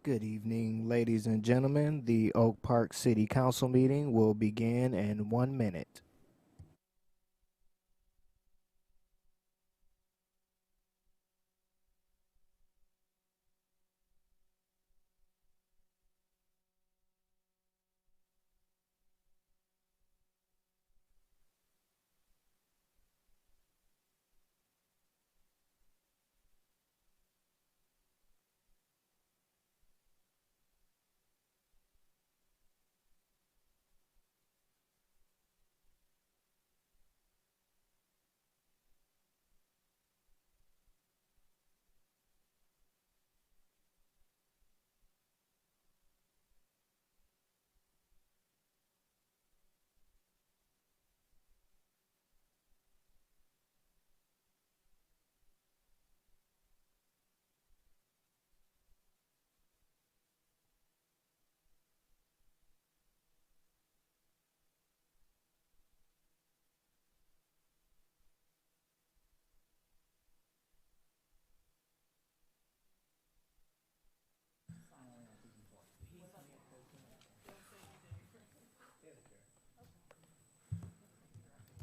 Good evening, ladies and gentlemen. The Oak Park City Council meeting will begin in 1 minute.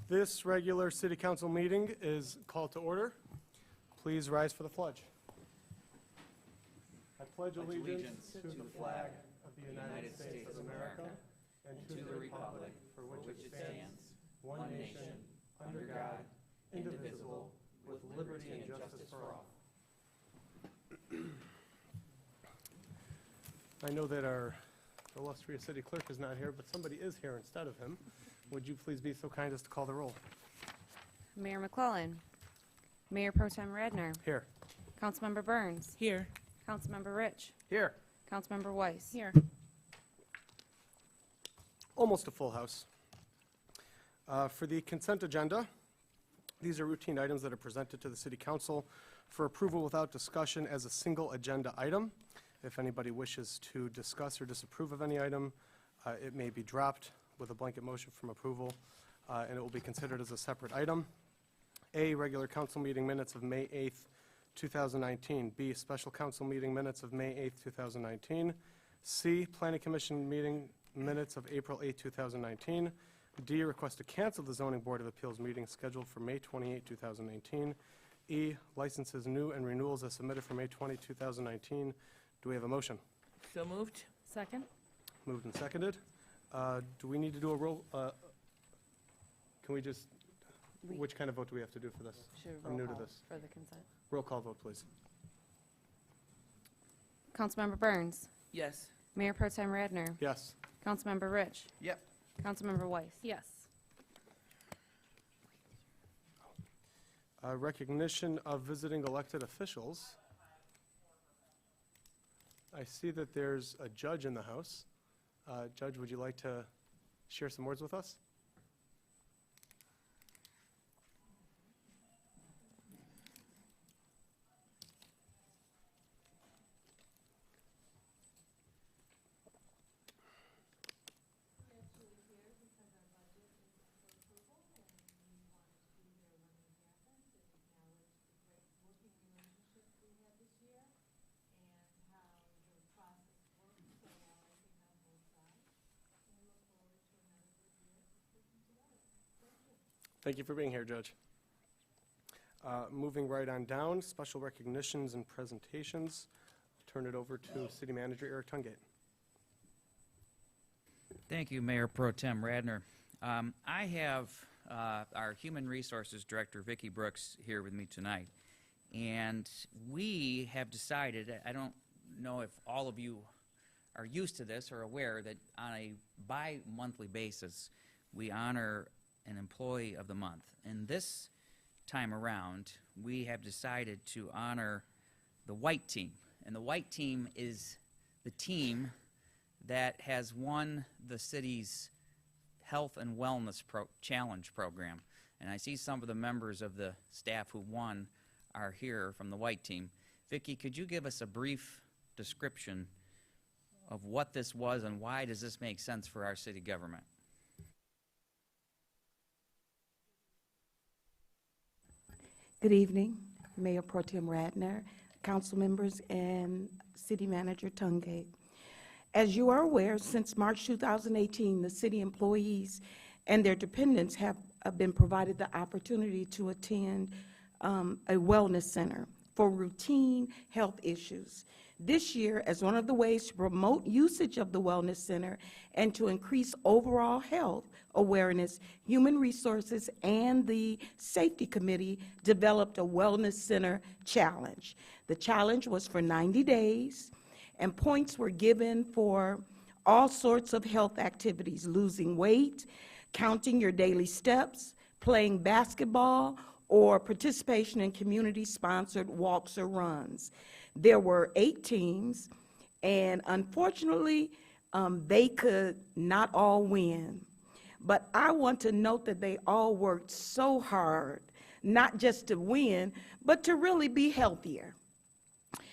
This regular City Council meeting is called to order. Please rise for the pledge. I pledge allegiance to the flag of the United States of America and to the republic for which it stands, one nation, under God, indivisible, with liberty and justice for all. I know that our illustrious city clerk is not here, but somebody is here instead of him. Would you please be so kind as to call the roll? Mayor McClellan. Mayor Pro Tem Radner. Here. Councilmember Burns. Here. Councilmember Rich. Here. Councilmember Weiss. Here. Almost a full house. For the consent agenda, these are routine items that are presented to the City Council for approval without discussion as a single agenda item. If anybody wishes to discuss or disapprove of any item, it may be dropped with a blanket motion from approval, and it will be considered as a separate item. A, regular council meeting minutes of May 8th, 2019. B, special council meeting minutes of May 8th, 2019. C, planning commission meeting minutes of April 8th, 2019. D, request to cancel the zoning board of appeals meeting scheduled for May 28, 2019. E, licenses new and renewals as submitted for May 20, 2019. Do we have a motion? So moved. Second. Moved and seconded. Do we need to do a roll? Can we just, which kind of vote do we have to do for this? I'm new to this. For the consent. Roll call vote, please. Councilmember Burns. Yes. Mayor Pro Tem Radner. Yes. Councilmember Rich. Yep. Councilmember Weiss. Yes. Recognition of visiting elected officials. I see that there's a judge in the house. Judge, would you like to share some words with us? Thank you for being here, Judge. Moving right on down, special recognitions and presentations. Turn it over to City Manager Eric Tungate. Thank you, Mayor Pro Tem Radner. I have our Human Resources Director, Vicki Brooks, here with me tonight. And we have decided, I don't know if all of you are used to this or aware, that on a bi-monthly basis, we honor an employee of the month. And this time around, we have decided to honor the white team. And the white team is the team that has won the city's Health and Wellness Challenge program. And I see some of the members of the staff who won are here from the white team. Vicki, could you give us a brief description of what this was and why does this make sense for our city government? Good evening, Mayor Pro Tem Radner, council members, and City Manager Tungate. As you are aware, since March 2018, the city employees and their dependents have been provided the opportunity to attend a wellness center for routine health issues. This year, as one of the ways to promote usage of the wellness center and to increase overall health awareness, Human Resources and the Safety Committee developed a wellness center challenge. The challenge was for 90 days, and points were given for all sorts of health activities: losing weight, counting your daily steps, playing basketball, or participation in community-sponsored walks or runs. There were 8 teams, and unfortunately, they could not all win. But I want to note that they all worked so hard, not just to win, but to really be healthier.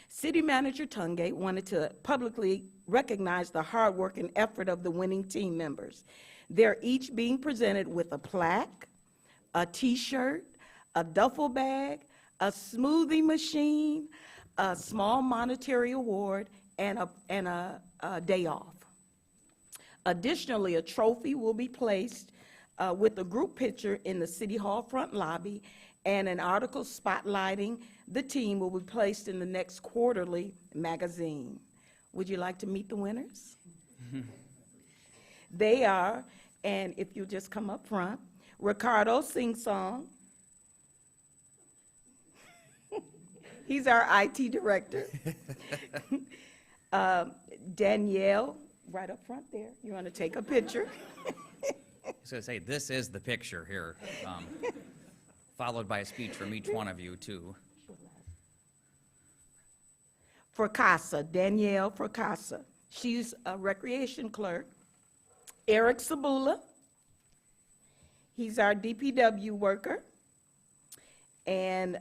City Manager Tungate wanted to publicly recognize the hard work and effort of the winning team members. They're each being presented with a plaque, a T-shirt, a duffel bag, a smoothie machine, a small monetary award, and a day off. Additionally, a trophy will be placed with a group picture in the City Hall front lobby, and an article spotlighting the team will be placed in the next quarterly magazine. Would you like to meet the winners? They are, and if you just come up front, Ricardo Sing-Song. He's our IT director. Danielle, right up front there. You want to take a picture? I was going to say, this is the picture here, followed by a speech from each one of you, too. Fracassa, Danielle Fracassa. She's a recreation clerk. Eric Sabula. He's our DPW worker. And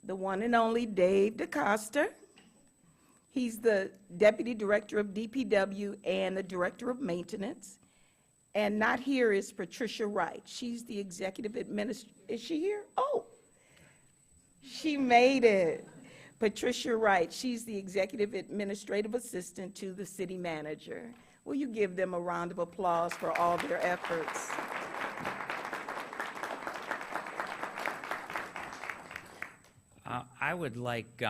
the one and only Dave DeCosta. He's the Deputy Director of DPW and the Director of Maintenance. And not here is Patricia Wright. She's the Executive Administrator. Is she here? Oh, she made it. Patricia Wright, she's the Executive Administrative Assistant to the City Manager. Will you give them a round of applause for all their efforts? I would like,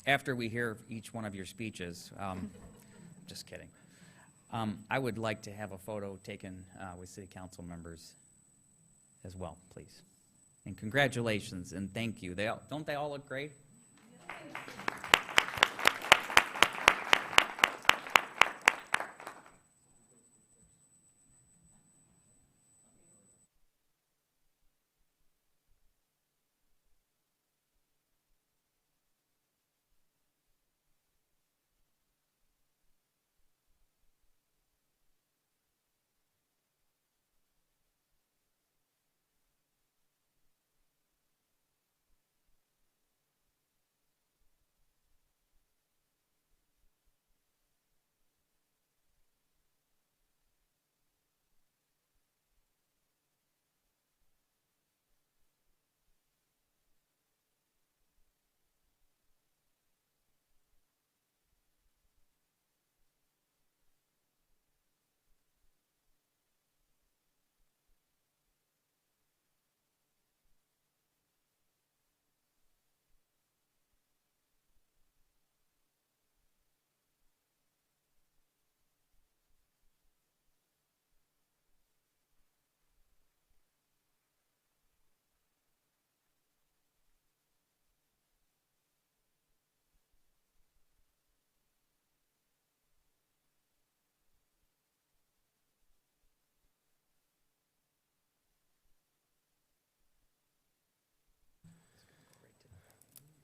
after we hear each one of your speeches, just kidding, I would like to have a photo taken with City Council members as well, please. And congratulations and thank you. Don't they all look great?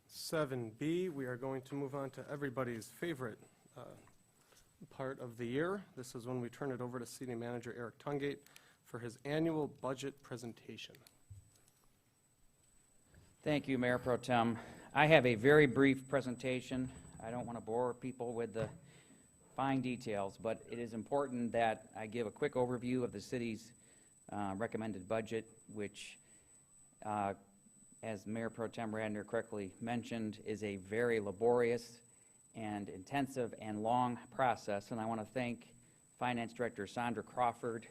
Seven B, we are going to move on to everybody's favorite part of the year. This is when we turn it over to City Manager Eric Tungate for his annual budget presentation. Thank you, Mayor Pro Tem. I have a very brief presentation. I don't want to bore people with the fine details, but it is important that I give a quick overview of the city's recommended budget, which as Mayor Pro Tem Radner correctly mentioned, is a very laborious and intensive and long process, and I want to thank Finance Director Sandra Crawford,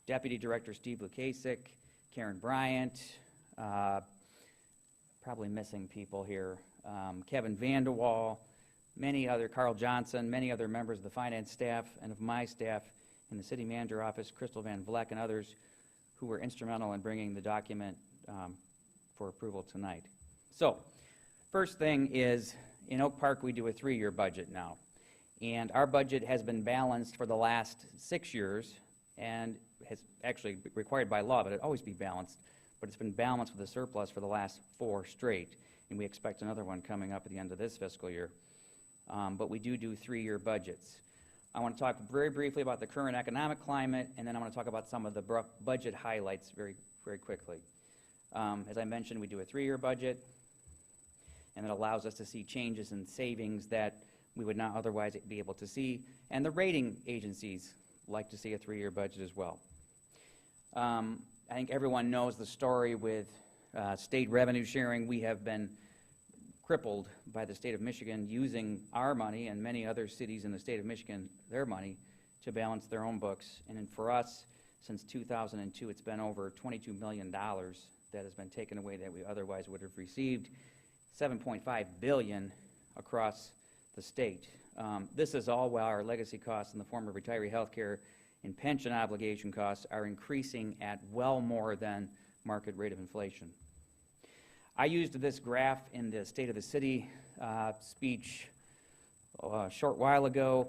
Deputy Director Steve Lukasik, Karen Bryant, probably missing people here, Kevin Vanderwall, many other, Carl Johnson, many other members of the finance staff and of my staff in the city manager office, Crystal Van Vleck, and others who were instrumental in bringing the document for approval tonight. So, first thing is, in Oak Park, we do a 3-year budget now. And our budget has been balanced for the last 6 years, and has actually required by law, but it always be balanced. But it's been balanced with a surplus for the last 4 straight, and we expect another one coming up at the end of this fiscal year. But we do 3-year budgets. I want to talk very briefly about the current economic climate, and then I want to talk about some of the budget highlights very, very quickly. As I mentioned, we do a 3-year budget, and it allows us to see changes in savings that we would not otherwise be able to see. And the rating agencies like to see a 3-year budget as well. I think everyone knows the story with state revenue sharing. We have been crippled by the state of Michigan using our money and many other cities in the state of Michigan, their money, to balance their own books. And then for us, since 2002, it's been over $22 million that has been taken away that we otherwise would have received, $7.5 billion across the state. This is all while our legacy costs in the form of retiree health care and pension obligation costs are increasing at well more than market rate of inflation. I used this graph in the State of the City speech a short while ago,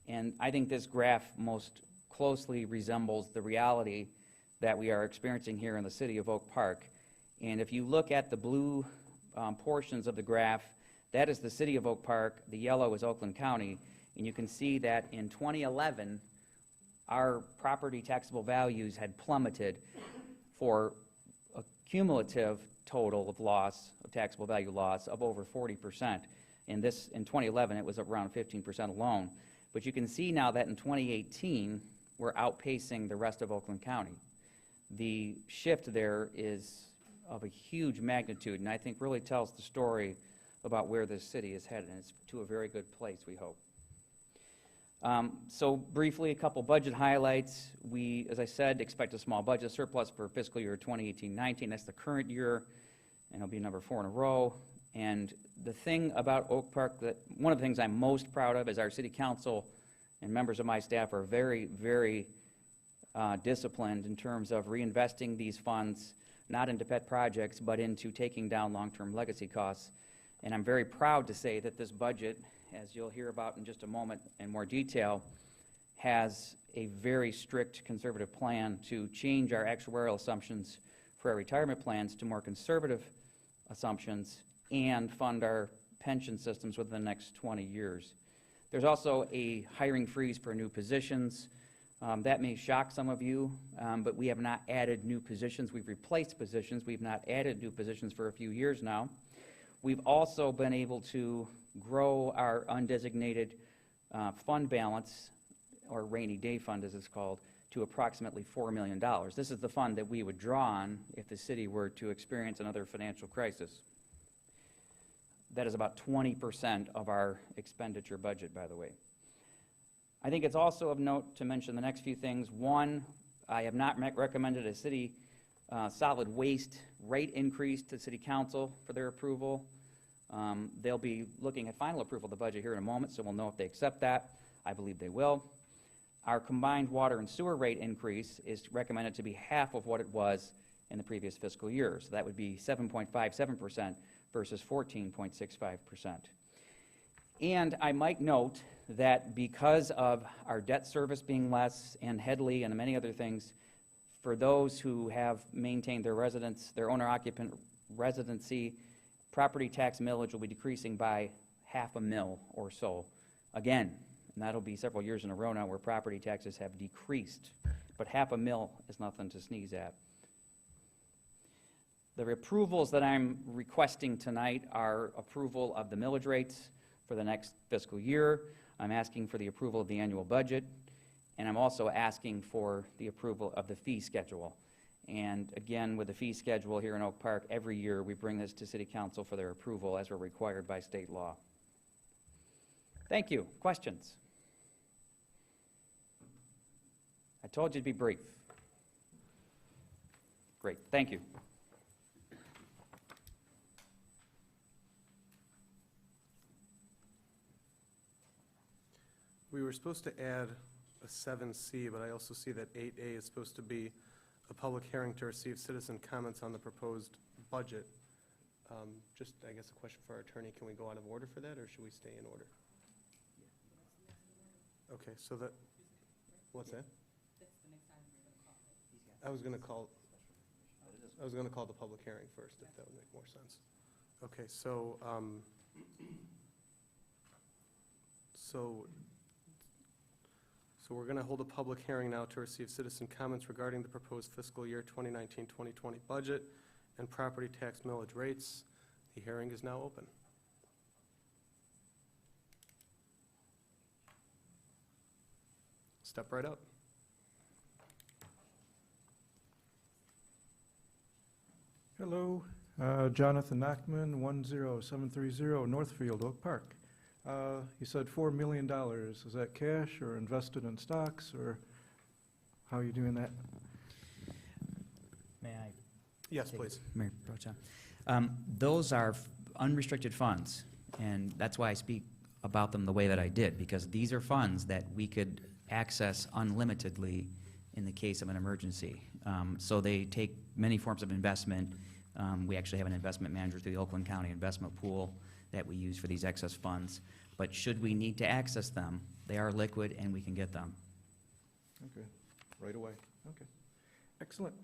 and I think this graph most closely resembles the reality that we are experiencing here in the city of Oak Park. And if you look at the blue portions of the graph, that is the city of Oak Park, the yellow is Oakland County, and you can see that in 2011, our property taxable values had plummeted for a cumulative total of loss, of taxable value loss, of over 40%. In 2011, it was around 15% alone. But you can see now that in 2018, we're outpacing the rest of Oakland County. The shift there is of a huge magnitude, and I think really tells the story about where this city is headed, and it's to a very good place, we hope. So briefly, a couple budget highlights. We, as I said, expect a small budget surplus for fiscal year 2018-19. That's the current year, and it'll be number 4 in a row. And the thing about Oak Park, that one of the things I'm most proud of is our city council and members of my staff are very, very disciplined in terms of reinvesting these funds, not into pet projects, but into taking down long-term legacy costs. And I'm very proud to say that this budget, as you'll hear about in just a moment in more detail, has a very strict conservative plan to change our actuarial assumptions for our retirement plans to more conservative assumptions and fund our pension systems within the next 20 years. There's also a hiring freeze for new positions. That may shock some of you, but we have not added new positions. We've replaced positions. We've not added new positions for a few years now. We've also been able to grow our undesignated fund balance, or rainy day fund as it's called, to approximately $4 million. This is the fund that we would draw on if the city were to experience another financial crisis. That is about 20% of our expenditure budget, by the way. I think it's also of note to mention the next few things. One, I have not recommended a city solid waste rate increase to City Council for their approval. They'll be looking at final approval of the budget here in a moment, so we'll know if they accept that. I believe they will. Our combined water and sewer rate increase is recommended to be half of what it was in the previous fiscal year. So that would be 7.57% versus 14.65%. And I might note that because of our debt service being less and Headley and many other things, for those who have maintained their residence, their owner-occupant residency, property tax millage will be decreasing by half a mil or so. Again, and that'll be several years in a row now where property taxes have decreased, but half a mil is nothing to sneeze at. The approvals that I'm requesting tonight are approval of the millage rates for the next fiscal year. I'm asking for the approval of the annual budget, and I'm also asking for the approval of the fee schedule. And again, with the fee schedule here in Oak Park, every year we bring this to City Council for their approval as we're required by state law. Thank you. Questions? I told you to be brief. Great, thank you. We were supposed to add a 7C, but I also see that 8A is supposed to be a public hearing to receive citizen comments on the proposed budget. Just, I guess, a question for our attorney, can we go out of order for that, or should we stay in order? Okay, so that, what's that? I was going to call the public hearing first, if that would make more sense. Okay, so, so we're going to hold a public hearing now to receive citizen comments regarding the proposed fiscal year 2019-2020 budget and property tax millage rates. The hearing is now open. Step right up. Hello, Jonathan Nachman, 10730 Northfield, Oak Park. You said $4 million. Is that cash or invested in stocks, or how are you doing that? May I? Yes, please. Mayor Pro Tem. Those are unrestricted funds, and that's why I speak about them the way that I did, because these are funds that we could access unlimitedly in the case of an emergency. So they take many forms of investment. We actually have an investment manager through the Oakland County Investment Pool that we use for these excess funds. But should we need to access them, they are liquid and we can get them. Okay, right away. Okay, excellent.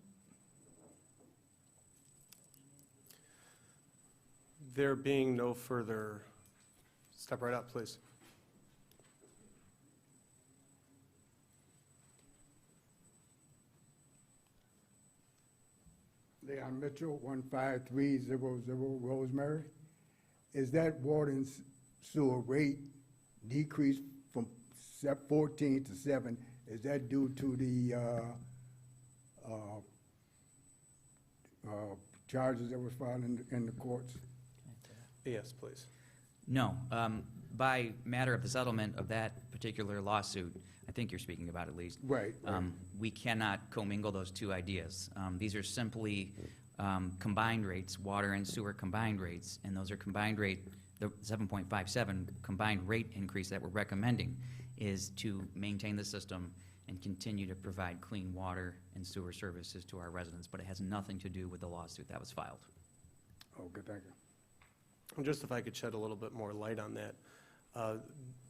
There being no further, step right up, please. Leon Mitchell, 15300 Rosemary. Is that water and sewer rate decreased from 14 to 7? Is that due to the charges that was filed in the courts? Yes, please. No, by matter of the settlement of that particular lawsuit, I think you're speaking about at least. Right. We cannot commingle those two ideas. These are simply combined rates, water and sewer combined rates, and those are combined rate, the 7.57 combined rate increase that we're recommending is to maintain the system and continue to provide clean water and sewer services to our residents, but it has nothing to do with the lawsuit that was filed. Okay, thank you. And just if I could shed a little bit more light on that,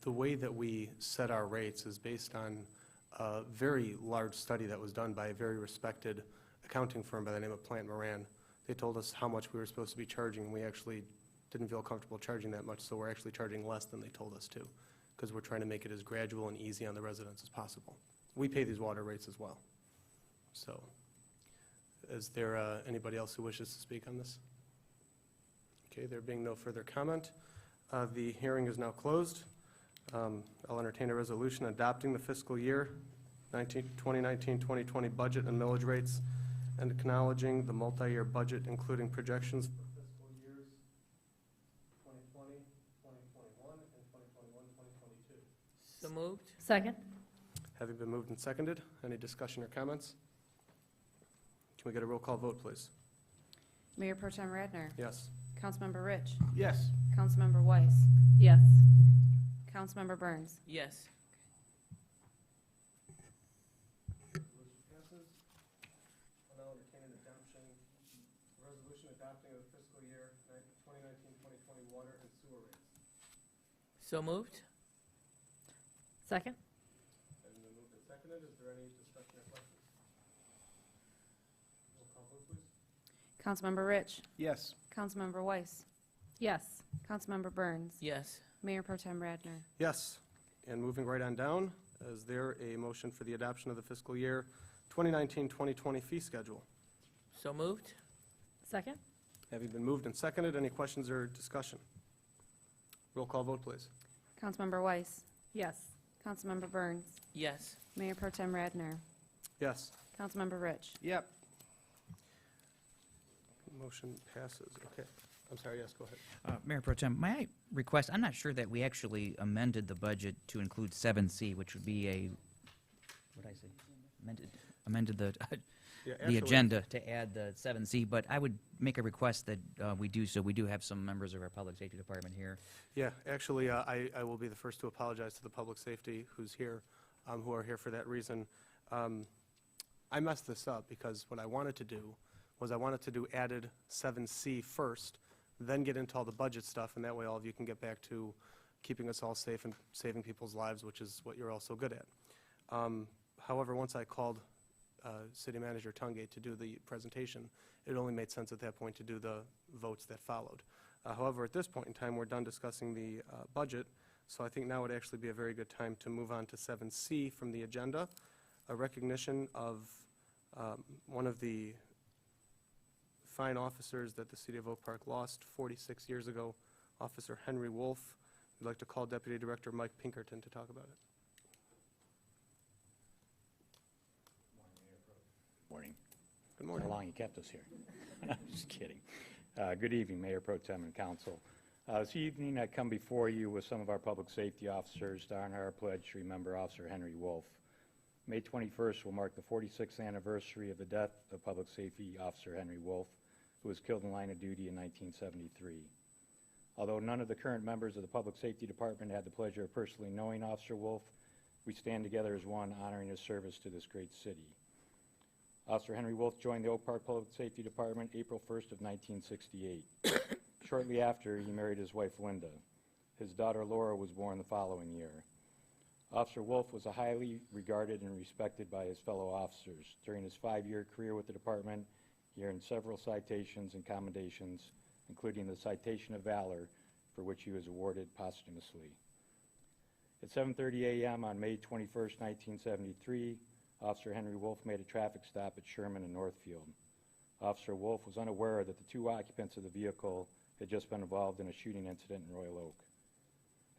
the way that we set our rates is based on a very large study that was done by a very respected accounting firm by the name of Plant Moran. They told us how much we were supposed to be charging, and we actually didn't feel comfortable charging that much, so we're actually charging less than they told us to, because we're trying to make it as gradual and easy on the residents as possible. We pay these water rates as well. So, is there anybody else who wishes to speak on this? Okay, there being no further comment, the hearing is now closed. I'll entertain a resolution adopting the fiscal year 2019-2020 budget and millage rates and acknowledging the multi-year budget, including projections for fiscal years 2020, 2021, and 2021-2022. So moved. Second? Having been moved and seconded, any discussion or comments? Can we get a roll call vote, please? Mayor Pro Tem Radner. Yes. Councilmember Rich. Yes. Councilmember Weiss. Yes. Councilmember Burns. Yes. Resolution passes. I'll now entertain an adoption, resolution adopting the fiscal year 2019-2020 water and sewer rates. So moved. Second? Having been moved and seconded, is there any discussion or questions? Roll call vote, please. Councilmember Rich. Yes. Councilmember Weiss. Yes. Councilmember Burns. Yes. Mayor Pro Tem Radner. Yes. And moving right on down, is there a motion for the adoption of the fiscal year 2019-2020 fee schedule? So moved. Second? Having been moved and seconded, any questions or discussion? Roll call vote, please. Councilmember Weiss. Yes. Councilmember Burns. Yes. Mayor Pro Tem Radner. Yes. Councilmember Rich. Yep. Motion passes. Okay. I'm sorry, yes, go ahead. Mayor Pro Tem, may I request, I'm not sure that we actually amended the budget to include 7C, which would be a, what did I say? Amended the, Yeah, the actually- agenda to add the 7C, but I would make a request that we do so. We do have some members of our Public Safety Department here. Yeah, actually, I will be the first to apologize to the public safety who's here, who are here for that reason. I messed this up because what I wanted to do was I wanted to do added 7C first, then get into all the budget stuff, and that way all of you can get back to keeping us all safe and saving people's lives, which is what you're all so good at. However, once I called City Manager Tungate to do the presentation, it only made sense at that point to do the votes that followed. However, at this point in time, we're done discussing the budget, so I think now would actually be a very good time to move on to 7C from the agenda, a recognition of one of the fine officers that the City of Oak Park lost 46 years ago, Officer Henry Wolf. We'd like to call Deputy Director Mike Pinkerton to talk about it. Morning. Good morning. How long you kept us here? Just kidding. Good evening, Mayor Pro Tem and Council. This evening, I come before you with some of our public safety officers to honor our pledge to remember Officer Henry Wolf. May 21st will mark the 46th anniversary of the death of Public Safety Officer Henry Wolf, who was killed in line of duty in 1973. Although none of the current members of the Public Safety Department had the pleasure of personally knowing Officer Wolf, we stand together as one honoring his service to this great city. Officer Henry Wolf joined the Oak Park Public Safety Department April 1st of 1968. Shortly after, he married his wife Linda. His daughter Laura was born the following year. Officer Wolf was highly regarded and respected by his fellow officers. During his 5-year career with the department, he earned several citations and commendations, including the Citation of Valor, for which he was awarded posthumously. At 7:30 a.m. on May 21st, 1973, Officer Henry Wolf made a traffic stop at Sherman and Northfield. Officer Wolf was unaware that the 2 occupants of the vehicle had just been involved in a shooting incident in Royal Oak.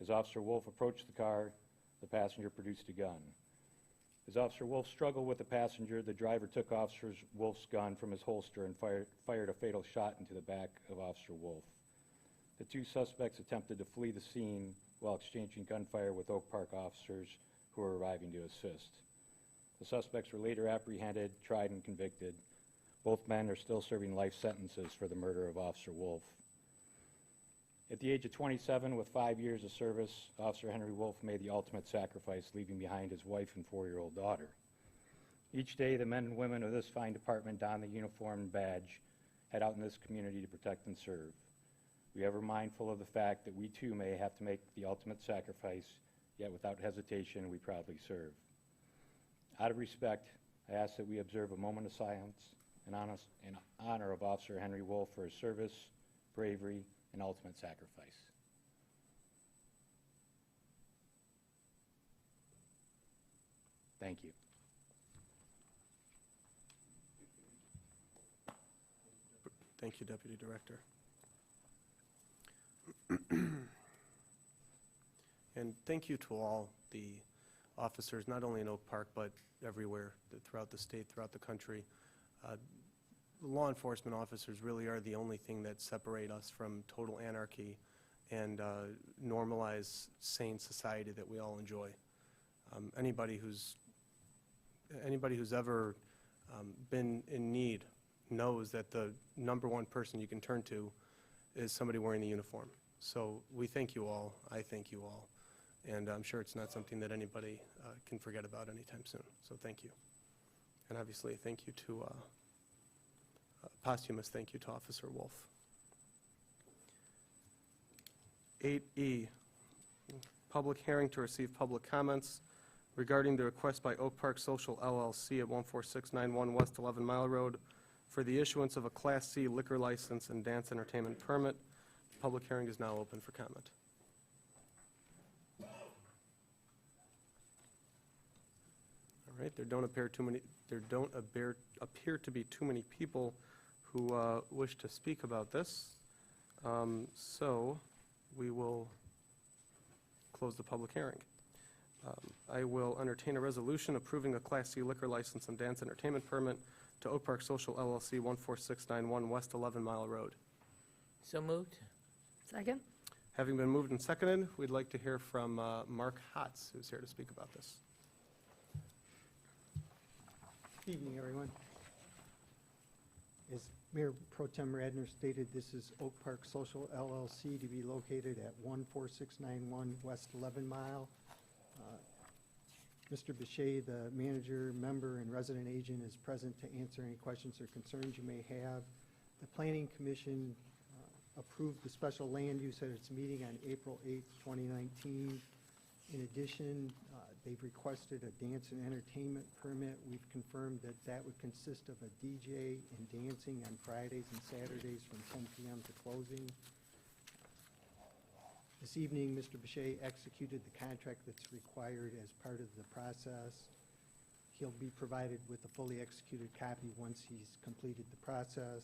As Officer Wolf approached the car, the passenger produced a gun. As Officer Wolf struggled with the passenger, the driver took Officer Wolf's gun from his holster and fired a fatal shot into the back of Officer Wolf. The 2 suspects attempted to flee the scene while exchanging gunfire with Oak Park officers who were arriving to assist. The suspects were later apprehended, tried, and convicted. Both men are still serving life sentences for the murder of Officer Wolf. At the age of 27, with 5 years of service, Officer Henry Wolf made the ultimate sacrifice, leaving behind his wife and 4-year-old daughter. Each day, the men and women of this fine department don the uniform and badge, head out in this community to protect and serve. We are ever mindful of the fact that we too may have to make the ultimate sacrifice, yet without hesitation, we proudly serve. Out of respect, I ask that we observe a moment of silence in honor of Officer Henry Wolf for his service, bravery, and ultimate sacrifice. Thank you. Thank you, Deputy Director. And thank you to all the officers, not only in Oak Park, but everywhere throughout the state, throughout the country. Law enforcement officers really are the only thing that separate us from total anarchy and normalize sane society that we all enjoy. Anybody who's ever been in need knows that the #1 person you can turn to is somebody wearing the uniform. So we thank you all. I thank you all. And I'm sure it's not something that anybody can forget about anytime soon. So thank you. And obviously, thank you to, posthumous thank you to Officer Wolf. 8E, public hearing to receive public comments regarding the request by Oak Park Social LLC at 14691 West 11 Mile Road for the issuance of a Class C liquor license and dance entertainment permit. The public hearing is now open for comment. All right, there don't appear to be too many people who wish to speak about this. So we will close the public hearing. I will entertain a resolution approving a Class C liquor license and dance entertainment permit to Oak Park Social LLC, 14691 West 11 Mile Road. So moved. Second? Having been moved and seconded, we'd like to hear from Mark Hotz, who's here to speak about this. Evening, everyone. As Mayor Pro Tem Radner stated, this is Oak Park Social LLC to be located at 14691 West 11 Mile. Mr. Bechet, the manager, member, and resident agent, is present to answer any questions or concerns you may have. The Planning Commission approved the special land use at its meeting on April 8th, 2019. In addition, they've requested a dance and entertainment permit. We've confirmed that that would consist of a DJ and dancing on Fridays and Saturdays from 10 p.m. to closing. This evening, Mr. Bechet executed the contract that's required as part of the process. He'll be provided with a fully executed copy once he's completed the process,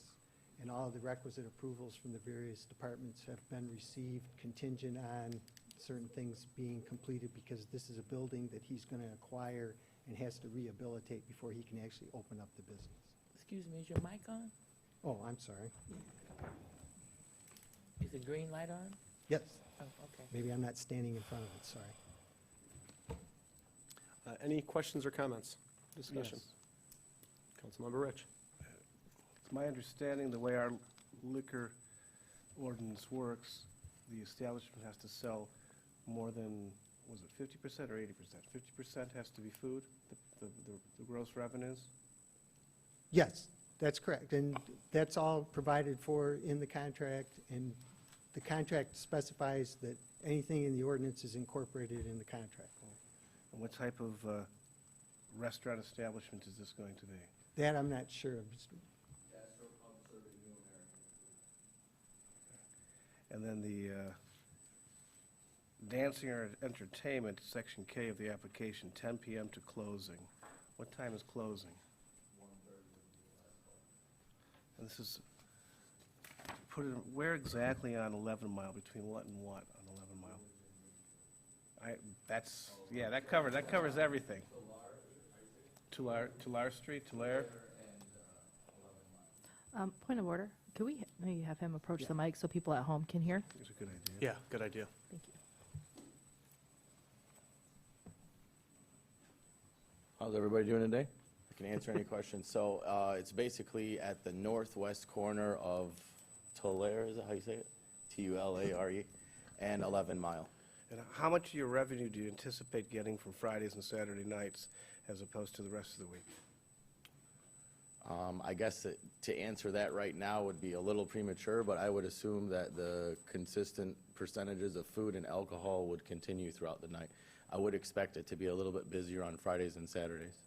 and all of the requisite approvals from the various departments have been received, contingent on certain things being completed, because this is a building that he's going to acquire and has to rehabilitate before he can actually open up the business. Excuse me, is your mic on? Oh, I'm sorry. Is the green light on? Yes, Oh, okay. maybe I'm not standing in front of it, sorry. Any questions or comments? Discussion? Councilmember Rich. It's my understanding the way our liquor ordinance works, the establishment has to sell more than, was it 50% or 80%? 50% has to be food, the gross revenues? Yes, that's correct, and that's all provided for in the contract, and the contract specifies that anything in the ordinance is incorporated in the contract. And what type of restaurant establishment is this going to be? That I'm not sure of. And then the dancing or entertainment, Section K of the application, 10 p.m. to closing. What time is closing? 1:30. And this is, put it, where exactly on 11 Mile, between what and what on 11 Mile? That's, yeah, that covers everything. Tulare Street, Tulare? Point of order. Could we maybe have him approach the mic so people at home can hear? It's a good idea. Yeah, good idea. Thank you. How's everybody doing today? I can answer any questions. So it's basically at the northwest corner of Tulare, is that how you say it? Tulare, and 11 Mile. And how much of your revenue do you anticipate getting from Fridays and Saturday nights as opposed to the rest of the week? I guess to answer that right now would be a little premature, but I would assume that the consistent percentages of food and alcohol would continue throughout the night. I would expect it to be a little bit busier on Fridays and Saturdays.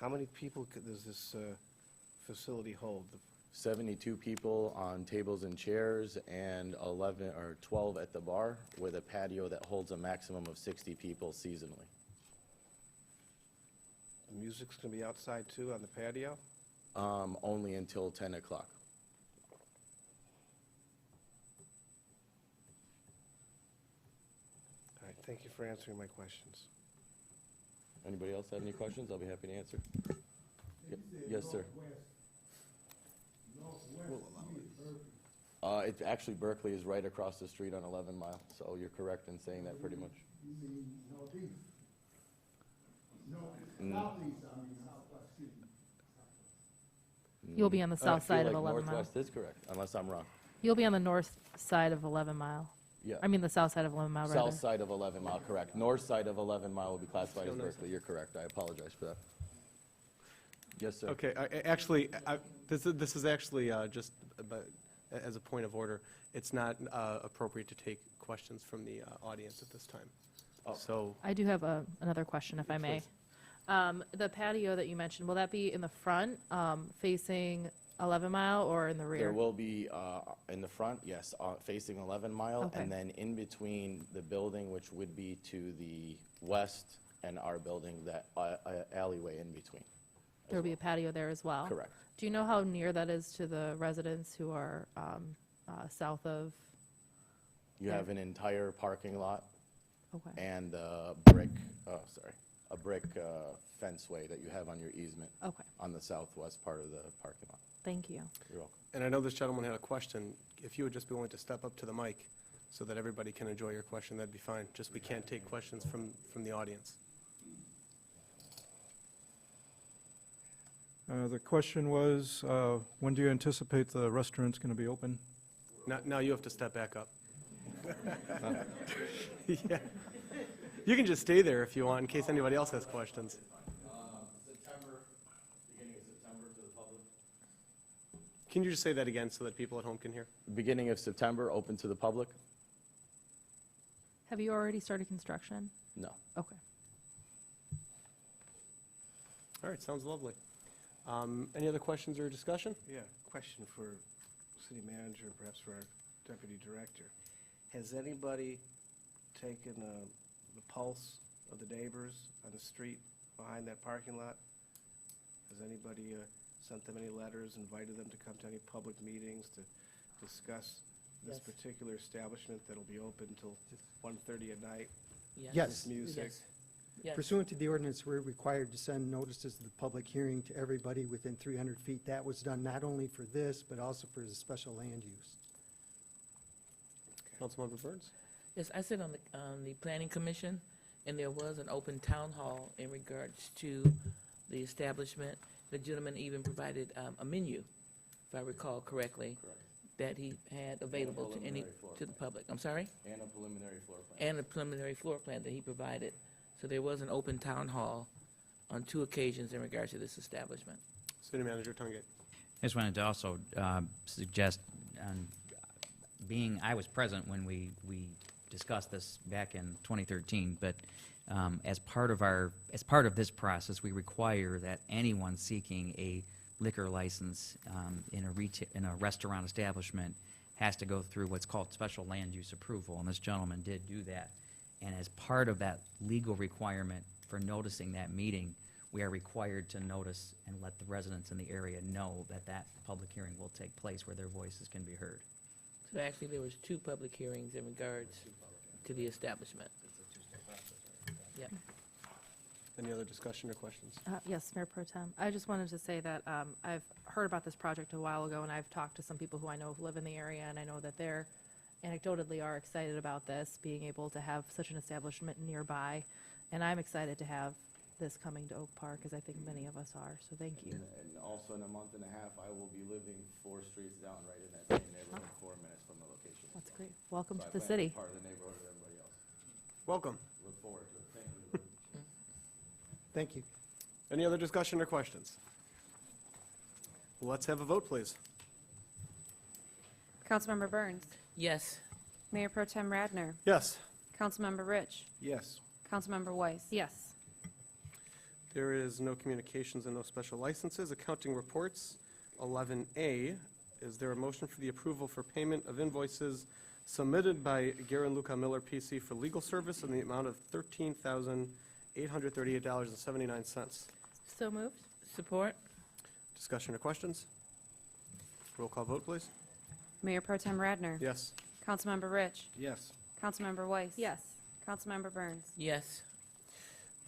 How many people does this facility hold? 72 people on tables and chairs and 11 or 12 at the bar with a patio that holds a maximum of 60 people seasonally. The music's going to be outside too on the patio? Only until 10 o'clock. All right, thank you for answering my questions. Anybody else have any questions? I'll be happy to answer. Yes, sir. Actually, Berkeley is right across the street on 11 Mile, so you're correct in saying that pretty much. You mean northeast? No, Mm. southeast, I mean southwest city. You'll be on the I south feel side of like 11 Mile. Northwest is correct, unless I'm wrong. You'll be on the north side of 11 Mile. Yeah. I mean, the south side of 11 Mile, rather. South side of 11 Mile, correct. North side of 11 Mile will be classified as Berkeley. You're correct. I apologize for that. Yes, sir. Okay, actually, this is actually just as a point of order, it's not appropriate to take questions from the audience at this time. Oh. So, I do have another question, if I may. The patio that you mentioned, will that be in the front, facing 11 Mile, or in the rear? There will be in the front, yes, facing 11 Mile, Okay. and then in between the building, which would be to the west, and our building, that alleyway in between. There will be a patio there as well? Correct. Do you know how near that is to the residents who are south of? You have an entire parking lot Okay. and a brick fenceway that you have on your easement Okay, on the southwest part of the parking lot. thank you. You're welcome. And I know this gentleman had a question. If you would just be willing to step up to the mic so that everybody can enjoy your question, that'd be fine. Just we can't take questions from the audience. The question was, when do you anticipate the restaurant's going to be open? Now you have to step back up. Yeah. You can just stay there if you want, in case anybody else has questions. September, beginning of September to the public. Can you just say that again so that people at home can hear? Beginning of September, open to the public? Have you already started construction? No. Okay. All right, sounds lovely. Any other questions or discussion? Yeah, question for city manager, perhaps for our deputy director. Has anybody taken the pulse of the neighbors on the street behind that parking lot? Has anybody sent them any letters, invited them to come to any public meetings to discuss this Yes. particular establishment that'll be open until 1:30 at night? Yes. Music? Yes. Pursuant to the ordinance, we're required to send notices of the public hearing to everybody within 300 feet. That was done not only for this, but also for the special land use. Councilmember Burns? Yes, I sit on the planning commission, and there was an open town hall in regards to the establishment. The gentleman even provided a menu, if I recall correctly, that he had available to the public. I'm sorry? And a preliminary floor plan. And a preliminary floor plan that he provided. So there was an open town hall on 2 occasions in regards to this establishment. City Manager Tungate. I just wanted to also suggest, I was present when we discussed this back in 2013, but as part of this process, we require that anyone seeking a liquor license in a restaurant establishment has to go through what's called special land use approval, and this gentleman did do that. And as part of that legal requirement for noticing that meeting, we are required to notice and let the residents in the area know that that public hearing will take place where their voices can be heard. So actually, there was 2 public hearings in regards to the establishment. Yeah. Any other discussion or questions? Yes, Mayor Pro Tem. I just wanted to say that I've heard about this project a while ago, and I've talked to some people who I know live in the area, and I know that they're anecdotally are excited about this, being able to have such an establishment nearby. And I'm excited to have this coming to Oak Park, as I think many of us are, so thank you. And also in a month and a half, I will be living 4 streets down, right in that same neighborhood, 4 minutes from the location. That's great. Welcome So to I the plan to be city. part of the neighborhood with everybody else. Welcome. Look forward to it. Thank you. Thank you. Any other discussion or questions? Let's have a vote, please. Councilmember Burns. Yes. Mayor Pro Tem Radner. Yes. Councilmember Rich. Yes. Councilmember Weiss. Yes. There is no communications and no special licenses. Accounting reports, 11A. Is there a motion for the approval for payment of invoices submitted by Garen Luca Miller PC for legal service in the amount of $13,838.79? So moved. Support? Discussion or questions? Roll call vote, please. Mayor Pro Tem Radner. Yes. Councilmember Rich. Yes. Councilmember Weiss. Yes. Councilmember Burns. Yes.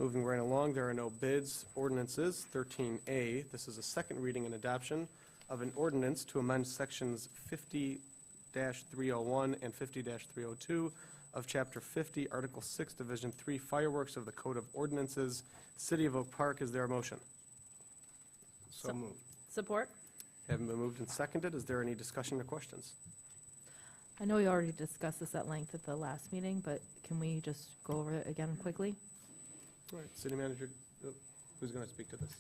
Moving right along, there are no bids. Ordinances, 13A. This is a second reading and adoption of an ordinance to amend sections 50-301 and 50-302 of Chapter 50, Article 6, Division 3, Fireworks of the Code of Ordinances, City of Oak Park. Is there a motion? So moved. Support? Having been moved and seconded, is there any discussion or questions? I know we already discussed this at length at the last meeting, but can we just go over it again quickly? All right, City Manager, who's going to speak to this?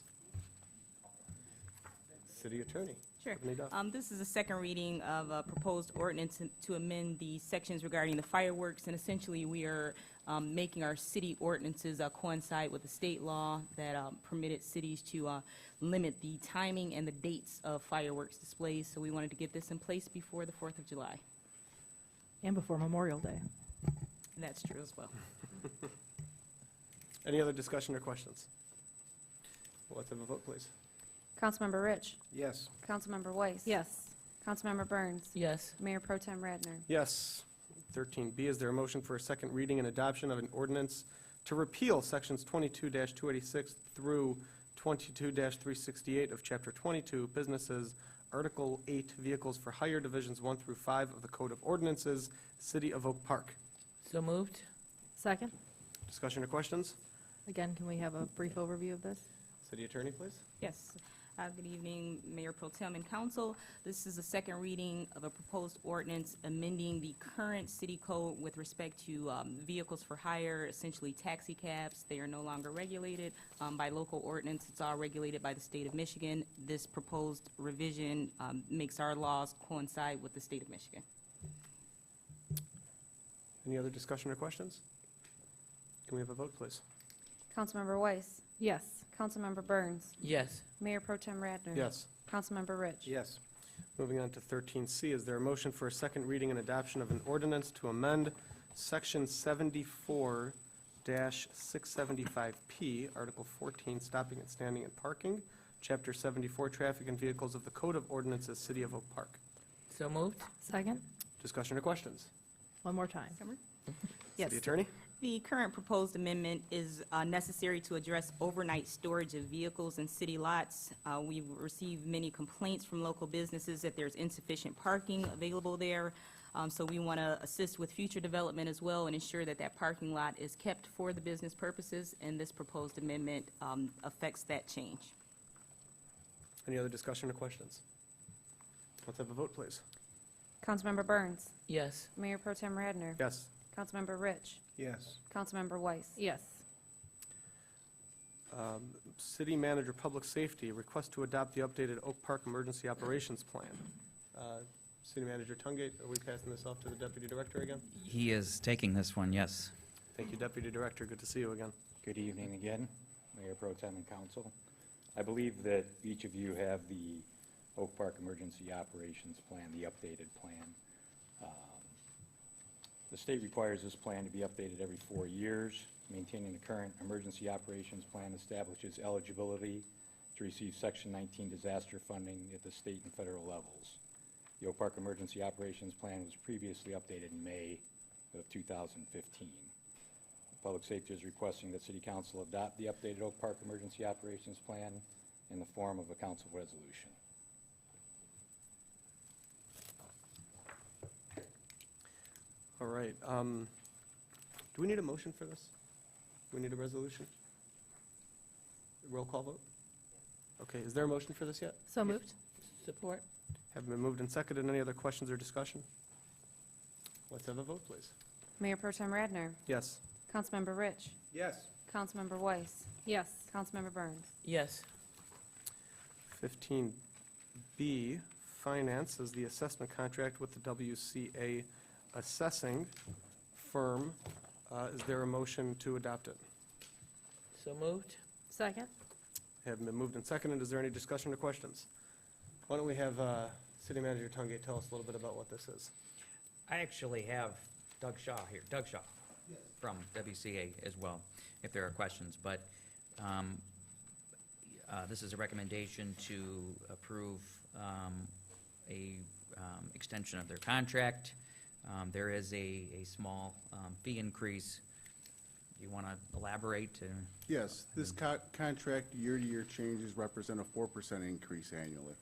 City Attorney. Sure. Tiffany Duff. This is a second reading of a proposed ordinance to amend the sections regarding the fireworks, and essentially we are making our city ordinances coincide with the state law that permitted cities to limit the timing and the dates of fireworks displays. So we wanted to get this in place before the 4th of July. And before Memorial Day. And that's true as well. Any other discussion or questions? Well, let's have a vote, please. Councilmember Rich. Yes. Councilmember Weiss. Yes. Councilmember Burns. Yes. Mayor Pro Tem Radner. Yes. 13B, is there a motion for a second reading and adoption of an ordinance to repeal sections 22-286 through 22-368 of Chapter 22, Businesses, Article 8, Vehicles for Hire, Divisions 1 through 5 of the Code of Ordinances, City of Oak Park? So moved. Second. Discussion or questions? Again, can we have a brief overview of this? City Attorney, please. Yes. Good evening, Mayor Pro Tem and Council. This is the second reading of a proposed ordinance amending the current city code with respect to vehicles for hire, essentially taxi cabs. They are no longer regulated by local ordinance. It's all regulated by the state of Michigan. This proposed revision makes our laws coincide with the state of Michigan. Any other discussion or questions? Can we have a vote, please? Councilmember Weiss. Yes. Councilmember Burns. Yes. Mayor Pro Tem Radner. Yes. Councilmember Rich. Yes. Moving on to 13C, is there a motion for a second reading and adoption of an ordinance to amend Section 74-675P, Article 14, Stopping and Standing and Parking, Chapter 74, Traffic and Vehicles of the Code of Ordinances, City of Oak Park? So moved. Second. Discussion or questions? One more time. Yes. City Attorney? The current proposed amendment is necessary to address overnight storage of vehicles in city lots. We've received many complaints from local businesses that there's insufficient parking available there. So we want to assist with future development as well and ensure that that parking lot is kept for the business purposes, and this proposed amendment affects that change. Any other discussion or questions? Let's have a vote, please. Councilmember Burns. Yes. Mayor Pro Tem Radner. Yes. Councilmember Rich. Yes. Councilmember Weiss. Yes. City Manager, Public Safety, request to adopt the updated Oak Park Emergency Operations Plan. City Manager Tungate, are we passing this off to the Deputy Director again? He is taking this one, yes. Thank you, Deputy Director. Good to see you again. Good evening again, Mayor Pro Tem and Council. I believe that each of you have the Oak Park Emergency Operations Plan, the updated plan. The state requires this plan to be updated every 4 years. Maintaining the current emergency operations plan establishes eligibility to receive Section 19 disaster funding at the state and federal levels. The Oak Park Emergency Operations Plan was previously updated in May of 2015. Public Safety is requesting that City Council adopt the updated Oak Park Emergency Operations Plan in the form of a council resolution. All right. Do we need a motion for this? Do we need a resolution? Roll call vote? Okay, is there a motion for this yet? So moved. Support. Have been moved and seconded. Any other questions or discussion? Let's have a vote, please. Mayor Pro Tem Radner. Yes. Councilmember Rich. Yes. Councilmember Weiss. Yes. Councilmember Burns. Yes. 15B, Finance, is the assessment contract with the WCA assessing firm. Is there a motion to adopt it? So moved. Second. Have been moved and seconded. Is there any discussion or questions? Why don't we have City Manager Tungate tell us a little bit about what this is? I actually have Doug Shaw here, Doug Shaw from WCA as well, if there are questions. But this is a recommendation to approve a extension of their contract. There is a small fee increase. Do you want to elaborate? Yes, this contract year-to-year changes represent a 4% increase annually.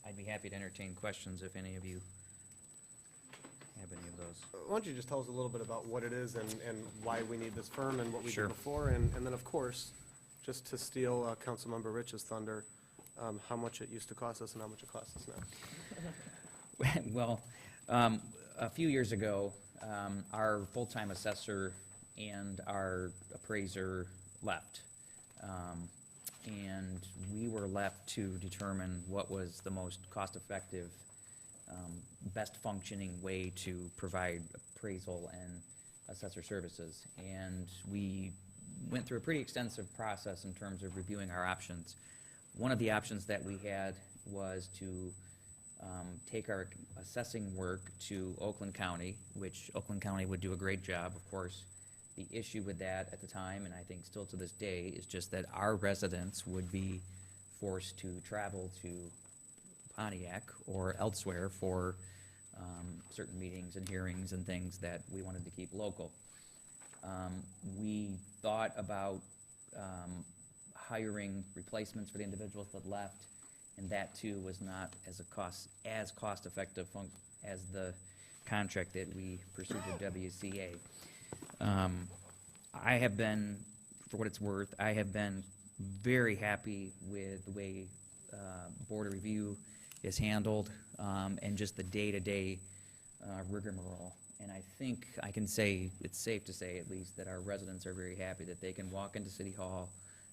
I'd be happy to entertain questions if any of you have any of those. Why don't you just tell us a little bit about what it is and why we need this firm and what we Sure. did before, and then, of course, just to steal Councilmember Rich's thunder, how much it used to cost us and how much it costs us now. Well, a few years ago, our full-time assessor and our appraiser left. And we were left to determine what was the most cost-effective, best functioning way to provide appraisal and assessor services. And we went through a pretty extensive process in terms of reviewing our options. One of the options that we had was to take our assessing work to Oakland County, which Oakland County would do a great job, of course. The issue with that at the time, and I think still to this day, is just that our residents would be forced to travel to Pontiac or elsewhere for certain meetings and hearings and things that we wanted to keep local. We thought about hiring replacements for the individuals that left, and that too was not as cost effective as the contract that we pursued with WCA. I have been, for what it's worth, I have been very happy with the way Board of Review is handled, and just the day-to-day rigmarole. And I think I can say, it's safe to say at least, that our residents are very happy that they can walk into City Hall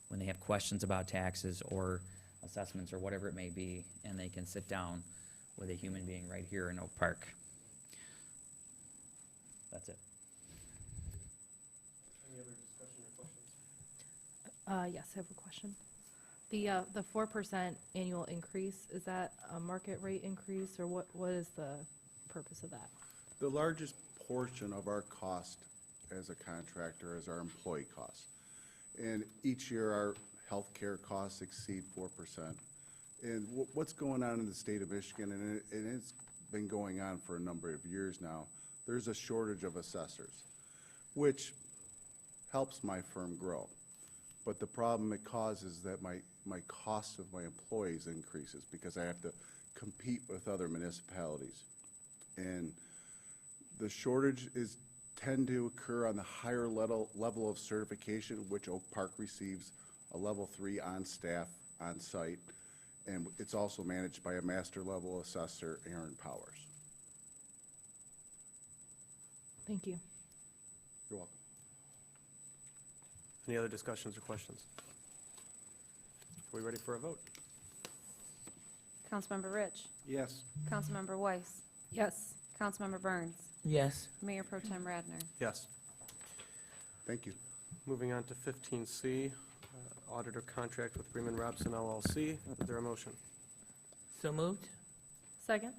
when they have questions about taxes or assessments or whatever it may be, and they can sit down with a human being right here in Oak Park. That's it. Any other discussion or questions? Yes, I have a question. The 4% annual increase, is that a market rate increase, or what is the purpose of that? The largest portion of our cost as a contractor is our employee costs. And each year, our healthcare costs exceed 4%. And what's going on in the state of Michigan, and it's been going on for a number of years now, there's a shortage of assessors, which helps my firm grow. But the problem it causes is that my cost of my employees increases because I have to compete with other municipalities. And the shortage tend to occur on the higher level of certification, which Oak Park receives a level 3 on staff, on site, and it's also managed by a master level assessor, Aaron Powers. Thank you. You're welcome. Any other discussions or questions? Are we ready for a vote? Councilmember Rich. Yes. Councilmember Weiss. Yes. Councilmember Burns. Yes. Mayor Pro Tem Radner. Yes. Thank you. Moving on to 15C, auditor contract with Freeman Robson LLC. Is there a motion? So moved? Second?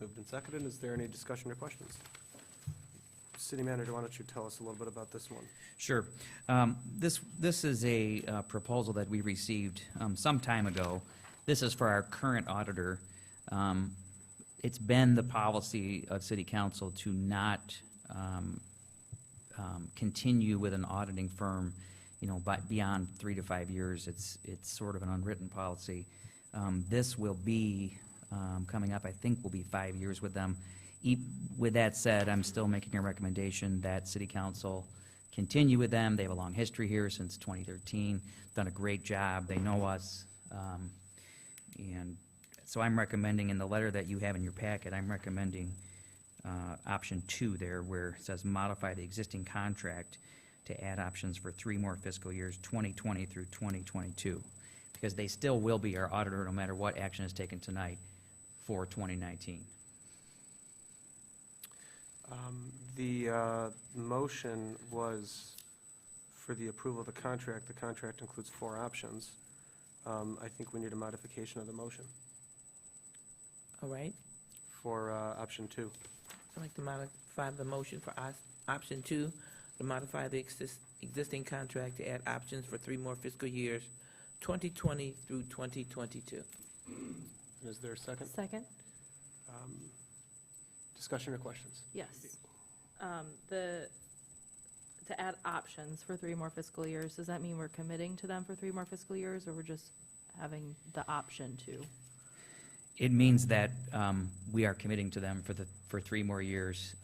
Moved and seconded. Is there any discussion or questions? City Manager, why don't you tell us a little bit about this one? Sure. This is a proposal that we received some time ago. This is for our current auditor. It's been the policy of City Council to not continue with an auditing firm, but beyond 3 to 5 years. It's sort of an unwritten policy. This will be coming up, I think, will be 5 years with them. With that said, I'm still making a recommendation that City Council continue with them. They have a long history here since 2013, done a great job. They know us. And so I'm recommending, in the letter that you have in your packet, I'm recommending option 2 there, where it says modify the existing contract to add options for 3 more fiscal years, 2020 through 2022, because they still will be our auditor no matter what action is taken tonight for 2019. The motion was for the approval of the contract. The contract includes 4 options. I think we need a modification of the motion All right. for option 2. I'd like to modify the motion for option 2, to modify the existing contract to add options for 3 more fiscal years, 2020 through 2022. And is there a second? Second? Discussion or questions? Yes. To add options for 3 more fiscal years, does that mean we're committing to them for 3 more fiscal years, or we're just having the option to? It means that we are committing to them for 3 more years,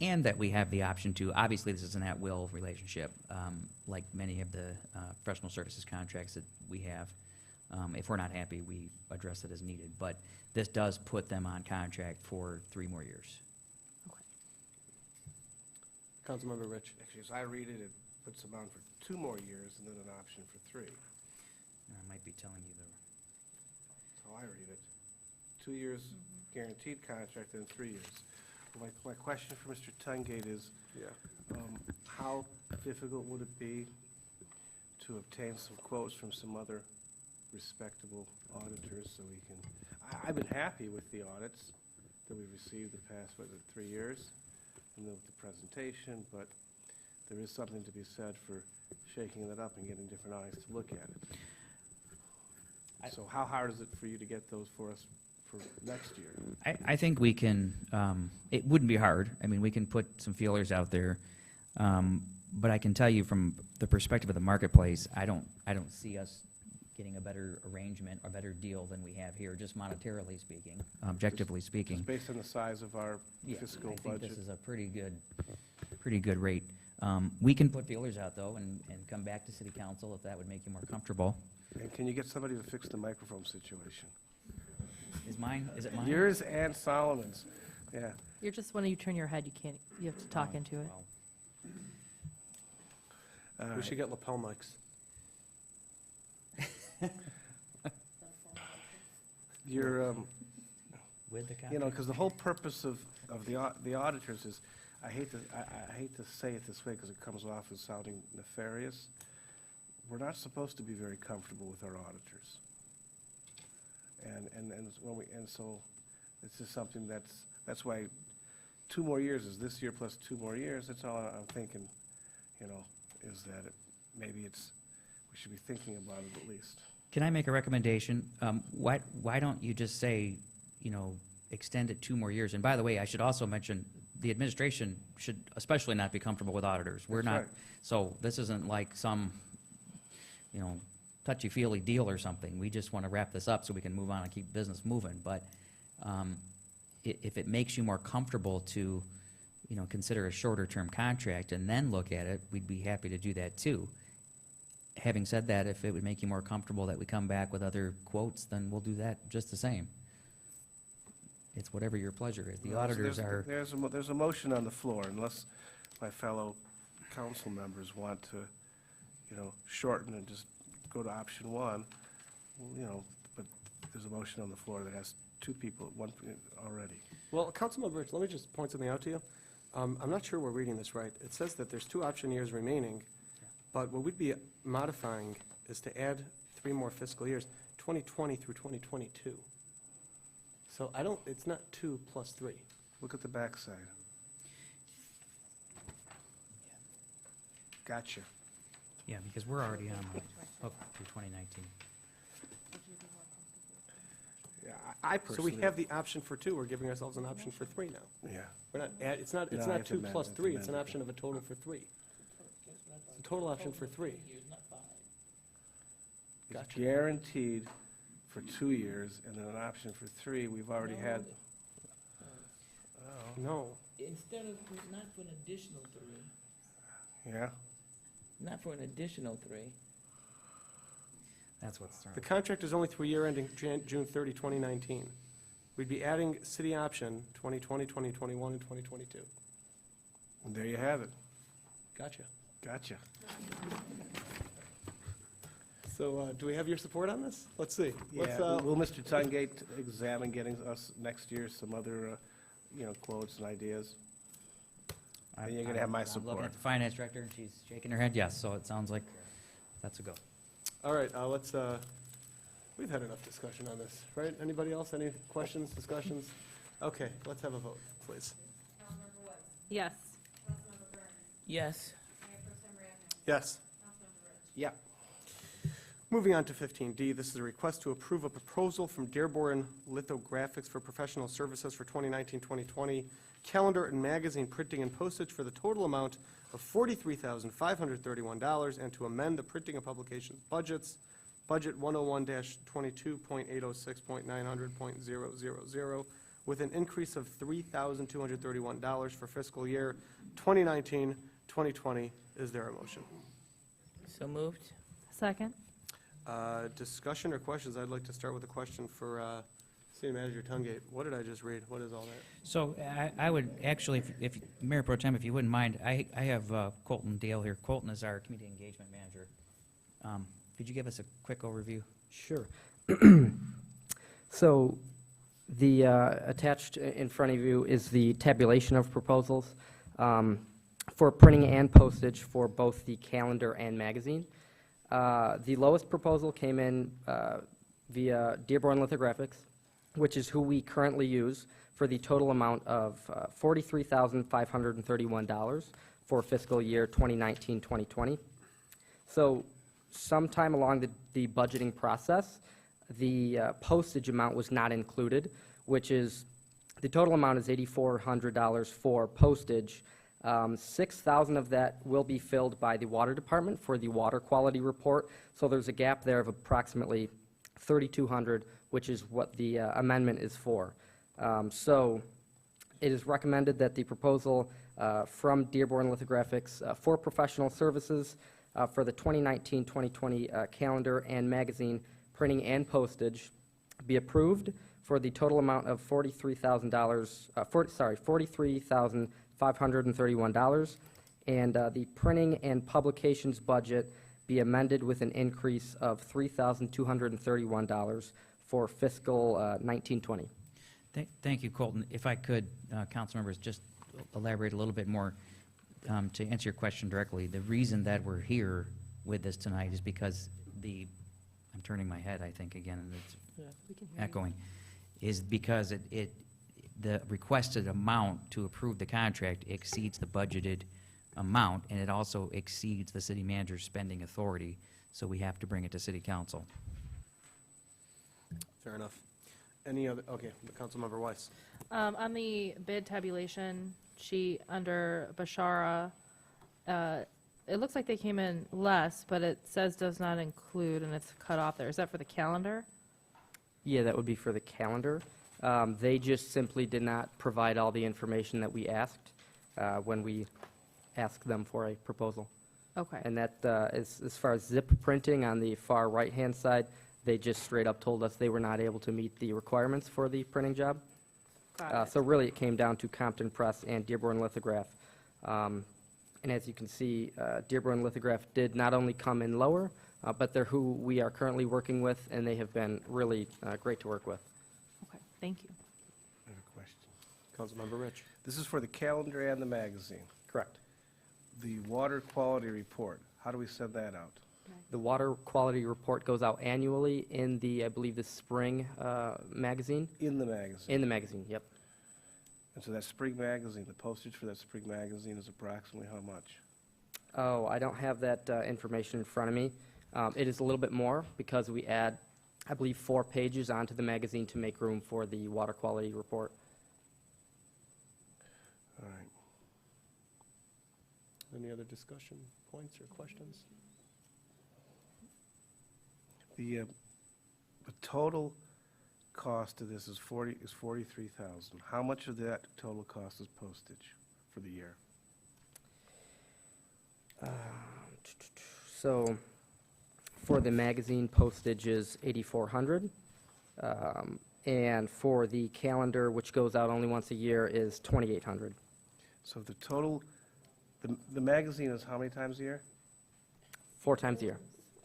and that we have the option to. Obviously, this is an at-will relationship, like many of the professional services contracts that we have. If we're not happy, we address it as needed. But this does put them on contract for 3 more years. Councilmember Rich. Actually, as I read it, it puts them on for 2 more years and then an option for 3. I might be telling you That's how I read it. 2 years guaranteed contract and 3 years. My question for Mr. Tungate is, how difficult would it be to obtain some quotes from some other respectable auditors so we can, I've been happy with the audits that we received the past, 3 years, and with the presentation, but there is something to be said for shaking that up and getting different eyes to look at it. So how hard is it for you to get those for us for next year? I think we can, it wouldn't be hard. I mean, we can put some feelers out there. But I can tell you from the perspective of the marketplace, I don't see us getting a better arrangement or better deal than we have here, just monetarily speaking, objectively speaking. Just based on the size of our Yeah, fiscal I think budget? this is a pretty good rate. We can put feelers out, though, and come back to city council if that would make you more comfortable. And can you get somebody to fix the microphone situation? Is it mine? Yours and Solomon's, yeah. You're just, when you turn your head, you have to talk into it. Well, We should get lapel mics. You're, With the you know, because the whole purpose of the auditors is, I hate to say it this way because it comes off as sounding nefarious. We're not supposed to be very comfortable with our auditors. And so it's just something that's why 2 more years is this year plus 2 more years. That's all I'm thinking, you know, is that maybe we should be thinking about it at least. Can I make a recommendation? Why don't you just say, you know, extend it 2 more years? And by the way, I should also mention, the administration should especially not be comfortable with auditors. We're That's not, right. so this isn't like some, you know, touchy-feely deal or something. We just want to wrap this up so we can move on and keep business moving. But if it makes you more comfortable to, you know, consider a shorter-term contract and then look at it, we'd be happy to do that too. Having said that, if it would make you more comfortable that we come back with other quotes, then we'll do that just the same. It's whatever your pleasure is. The auditors are, There's a motion on the floor, unless my fellow council members want to, you know, shorten and just go to option 1, you know, but there's a motion on the floor that has 2 people, 1 already. Well, Councilmember Rich, let me just point something out to you. I'm not sure we're reading this right. It says that there's 2 option years remaining, but what we'd be modifying is to add 3 more fiscal years, 2020 through 2022. So it's not 2 plus 3. Look at the backside. Gotcha. yeah, because we're already on, up through 2019. Yeah, I So personally. we have the option for 2, we're giving ourselves an option for 3 now. Yeah. We're not, it's not No, I have to 2 amend plus it, 3, it's an amend it. option of a total for 3. It's a total option for 3. It's Gotcha. guaranteed for 2 years, and then an option for 3. We've already had. No. Instead of, not for an additional 3, Yeah. not for an additional 3. That's what's thrown. The contract is only through year ending June 30, 2019. We'd be adding city option 2020, 2021, and 2022. And there you have it. Gotcha. Gotcha. So do we have your support on this? Let's see. Let's, Yeah. Will Mr. Tungate examine getting us next year some other, you know, quotes and ideas? And you're gonna have my I'm looking support. at the finance director, and she's shaking her head yes, so it sounds like that's a go. All right, let's, we've had enough discussion on this, right? Anybody else? Any questions, discussions? Okay, let's have a vote, please. Yes. Yes. Yes. Yeah. Moving on to 15D, this is a request to approve a proposal from Dearborn Lithographics for professional services for 2019-2020, calendar and magazine printing and postage for the total amount of $43,531, and to amend the printing and publications budgets, budget 101-22.806.900.000, with an increase of $3,231 for fiscal year 2019-2020. Is there a motion? So moved. Second? Discussion or questions? I'd like to start with a question for City Manager Tungate. What did I just read? What is all that? So I would actually, if Mayor Pro Tem, if you wouldn't mind, I have Colton Dale here. Colton is our community engagement manager. Could you give us a quick overview? Sure. So the attached in front of you is the tabulation of proposals for printing and postage for both the calendar and magazine. The lowest proposal came in via Dearborn Lithographics, which is who we currently use, for the total amount of $43,531 for fiscal year 2019-2020. So sometime along the budgeting process, the postage amount was not included, which is, the total amount is $8,400 for postage. 6,000 of that will be filled by the water department for the water quality report. So there's a gap there of approximately 3,200, which is what the amendment is for. So it is recommended that the proposal from Dearborn Lithographics for professional services for the 2019-2020 calendar and magazine printing and postage be approved for the total amount of $43,531, and the printing and publications budget be amended with an increase of $3,231 for fiscal 1920. Thank you, Colton. If I could, council members, just elaborate a little bit more to answer your question directly. The reason that we're here with this tonight is because I'm turning my head, I think, again, and it's echoing, is because the requested amount to approve the contract exceeds the budgeted amount, and it also exceeds the city manager's spending authority, so we have to bring it to city council. Fair enough. Any other, okay, Councilmember Weiss. On the bid tabulation sheet under Bashara, it looks like they came in less, but it says does not include, and it's cut off there. Is that for the calendar? Yeah, that would be for the calendar. They just simply did not provide all the information that we asked when we asked them for a proposal. Okay. And that is, as far as zip printing on the far right-hand side, they just straight up told us they were not able to meet the requirements for the printing job. Got it. So really, it came down to Compton Press and Dearborn Lithograph. And as you can see, Dearborn Lithograph did not only come in lower, but they're who we are currently working with, and they have been really great to work with. Okay, thank you. I have a question. Councilmember Rich. This is for the calendar and the magazine. Correct. The water quality report, how do we send that out? The water quality report goes out annually in the, I believe, the spring magazine. In the magazine? In the magazine, yep. And so that spring magazine, the postage for that spring magazine is approximately how much? Oh, I don't have that information in front of me. It is a little bit more because we add, I believe, 4 pages onto the magazine to make room for the water quality report. All right. Any other discussion points or questions? The total cost of this is $43,000. How much of that total cost is postage for the year? So for the magazine, postage is $8,400. And for the calendar, which goes out only once a year, is $2,800. So the total, the magazine is how many times a year? 4 times a year.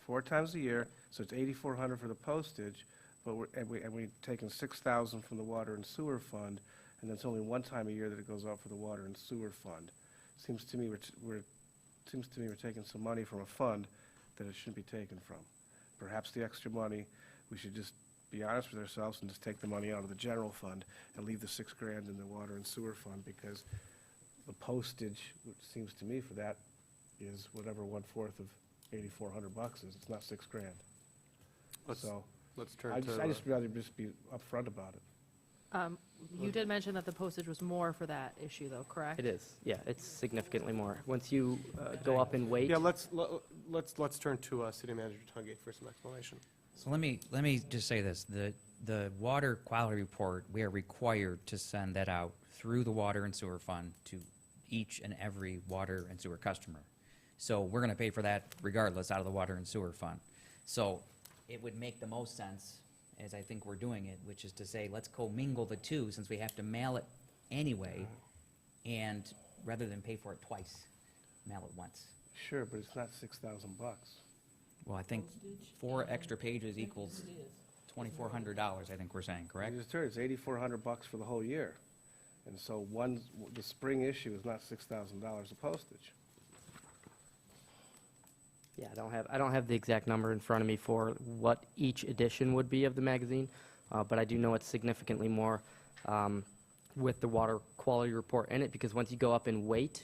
4 times a year, so it's $8,400 for the postage, but we're taking $6,000 from the water and sewer fund, and that's only 1 time a year that it goes out for the water and sewer fund. Seems to me we're taking some money from a fund that it shouldn't be taken from. Perhaps the extra money, we should just be honest with ourselves and just take the money out of the general fund and leave the $6,000 in the water and sewer fund, because the postage, which seems to me for that, is whatever 1/4 of $8,400 is. It's not $6,000. So Let's turn I to. just rather just be upfront about it. You did mention that the postage was more for that issue, though, correct? It is, yeah, it's significantly more. Once you go up in weight. Yeah, let's turn to City Manager Tungate for some explanation. So let me just say this. The water quality report, we are required to send that out through the water and sewer fund to each and every water and sewer customer. So we're going to pay for that regardless out of the water and sewer fund. So it would make the most sense, as I think we're doing it, which is to say, let's commingle the two, since we have to mail it anyway, and rather than pay for it twice, mail it once. Sure, but it's not $6,000. Well, I think 4 extra pages equals $2,400, I think we're saying, correct? It's $8,400 for the whole year. And so the spring issue is not $6,000 of postage. Yeah, I don't have the exact number in front of me for what each edition would be of the magazine, but I do know it's significantly more with the water quality report in it, because once you go up in weight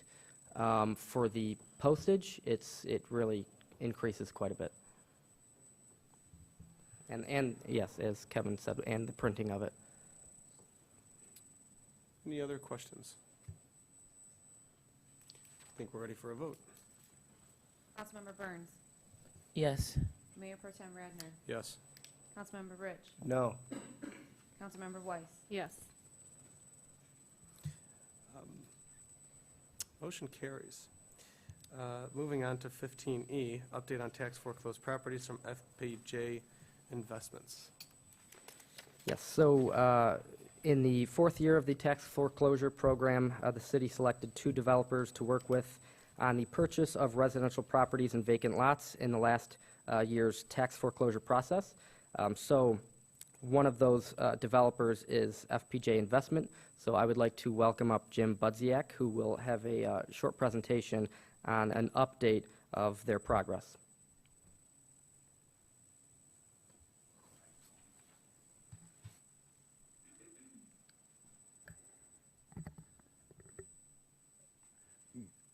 for the postage, it really increases quite a bit. And yes, as Kevin said, and the printing of it. Any other questions? I think we're ready for a vote. Councilmember Burns. Yes. Mayor Pro Tem Radner. Yes. Councilmember Rich. No. Councilmember Weiss. Yes. Motion carries. Moving on to 15E, update on tax foreclosed properties from FPJ Investments. Yes, so in the fourth year of the tax foreclosure program, the city selected 2 developers to work with on the purchase of residential properties and vacant lots in the last year's tax foreclosure process. So one of those developers is FPJ Investment, so I would like to welcome up Jim Budziak, who will have a short presentation on an update of their progress.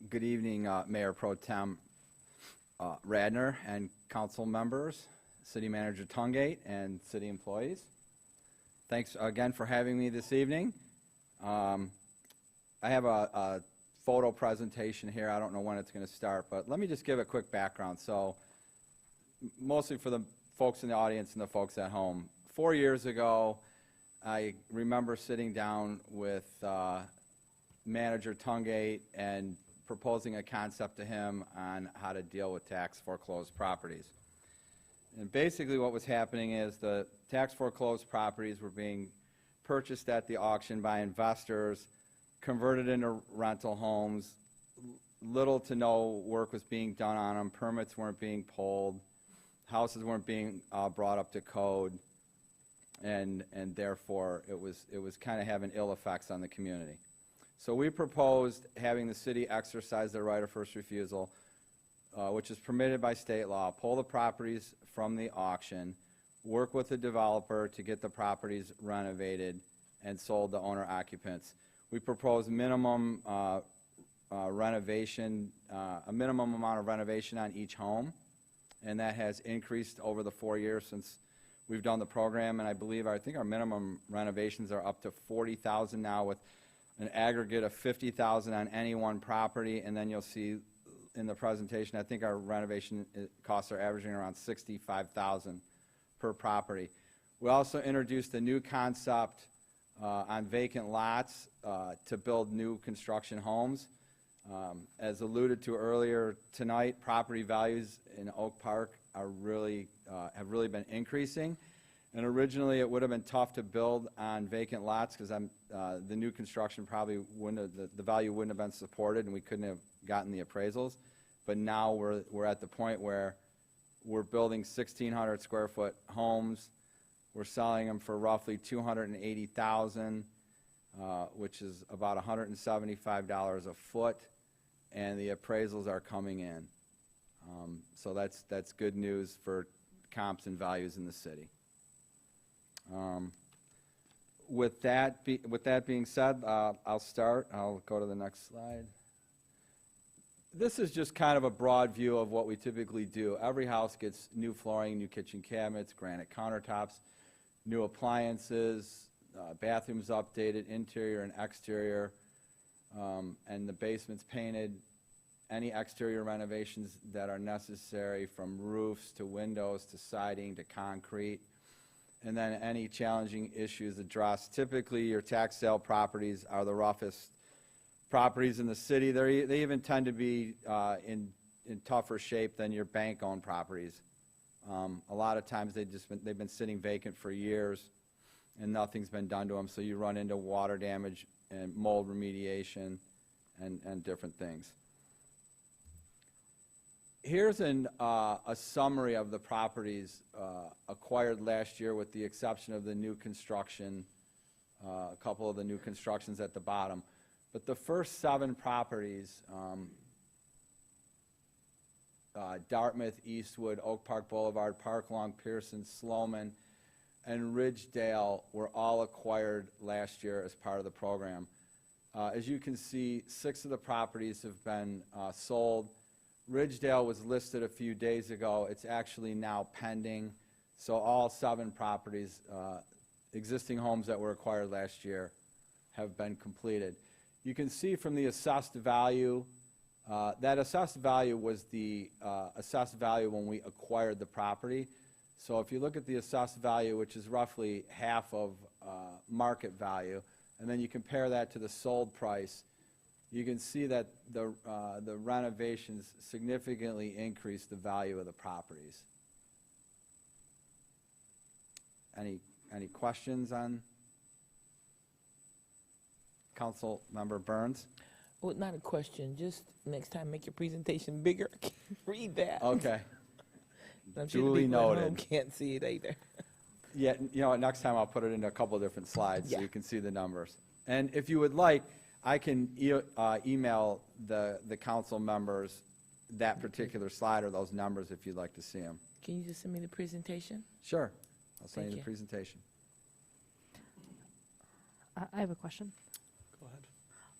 Good evening, Mayor Pro Tem Radner and council members, City Manager Tungate, and city employees. Thanks again for having me this evening. I have a photo presentation here. I don't know when it's going to start, but let me just give a quick background. So, mostly for the folks in the audience and the folks at home. 4 years ago, I remember sitting down with Manager Tungate and proposing a concept to him on how to deal with tax foreclosed properties. And basically what was happening is the tax foreclosed properties were being purchased at the auction by investors, converted into rental homes. Little to no work was being done on them. Permits weren't being pulled. Houses weren't being brought up to code. And therefore, it was kind of having ill effects on the community. So we proposed having the city exercise their right of first refusal, which is permitted by state law, pull the properties from the auction, work with the developer to get the properties renovated and sold to owner occupants. We propose minimum renovation, a minimum amount of renovation on each home, and that has increased over the 4 years since we've done the program, and I think our minimum renovations are up to $40,000 now, with an aggregate of $50,000 on any one property, and then you'll see in the presentation, I think our renovation costs are averaging around $65,000 per property. We also introduced a new concept on vacant lots to build new construction homes. As alluded to earlier tonight, property values in Oak Park are have really been increasing. And originally, it would have been tough to build on vacant lots because the new construction probably wouldn't have, the value wouldn't have been supported, and we couldn't have gotten the appraisals. But now we're at the point where we're building 1,600 square foot homes. We're selling them for roughly $280,000, which is about $175 a foot, and the appraisals are coming in. So that's good news for comps and values in the city. With that being said, I'll start. I'll go to the next slide. This is just kind of a broad view of what we typically do. Every house gets new flooring, new kitchen cabinets, granite countertops, new appliances, bathrooms updated, interior and exterior, and the basement's painted. Any exterior renovations that are necessary, from roofs to windows to siding to concrete. And then any challenging issues addressed. Typically, your tax sale properties are the roughest properties in the city. They even tend to be in tougher shape than your bank-owned properties. A lot of times they've been sitting vacant for years, and nothing's been done to them. So you run into water damage and mold remediation and different things. Here's a summary of the properties acquired last year, with the exception of the new construction, a couple of the new constructions at the bottom. But the first 7 properties, Dartmouth, Eastwood, Oak Park Boulevard, Park Lawn, Pearson, Sloman, and Ridgedale, were all acquired last year as part of the program. As you can see, 6 of the properties have been sold. Ridgedale was listed a few days ago. It's actually now pending. So all 7 properties, existing homes that were acquired last year, have been completed. You can see from the assessed value, that assessed value was the assessed value when we acquired the property. So if you look at the assessed value, which is roughly half of market value, and then you compare that to the sold price, you can see that the renovations significantly increase the value of the properties. Any questions on Council Member Burns? Well, not a question, just next time make your presentation bigger. I can't read that. Okay. I'm sure the Duly people at home noted. can't see it either. Yeah, you know what, next time I'll put it into a couple of different slides so Yeah. you can see the numbers. And if you would like, I can email the council members that particular slide or those numbers if you'd like to see them. Can you just send me the presentation? Sure, I'll send Thank you the you. presentation. I have a question. Go ahead.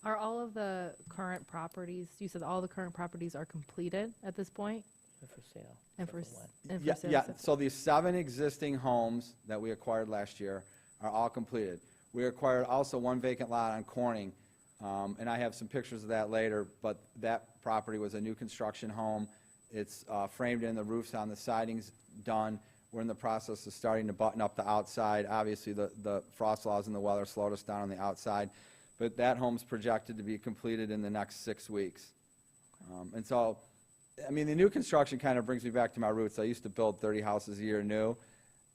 Are all of the current properties, you said all the current properties are completed at this point? Or for sale? And for, Except s- one. and for Yeah, sale? yeah, except- so the 7 existing homes that we acquired last year are all completed. We acquired also 1 vacant lot on Corning, and I have some pictures of that later, but that property was a new construction home. It's framed in, the roof's on, the siding's done. We're in the process of starting to button up the outside. Obviously, the frost laws and the weather slowed us down on the outside, but that home's projected to be completed in the next 6 weeks. And so, I mean, the new construction kind of brings me back to my roots. I used to build 30 houses a year new,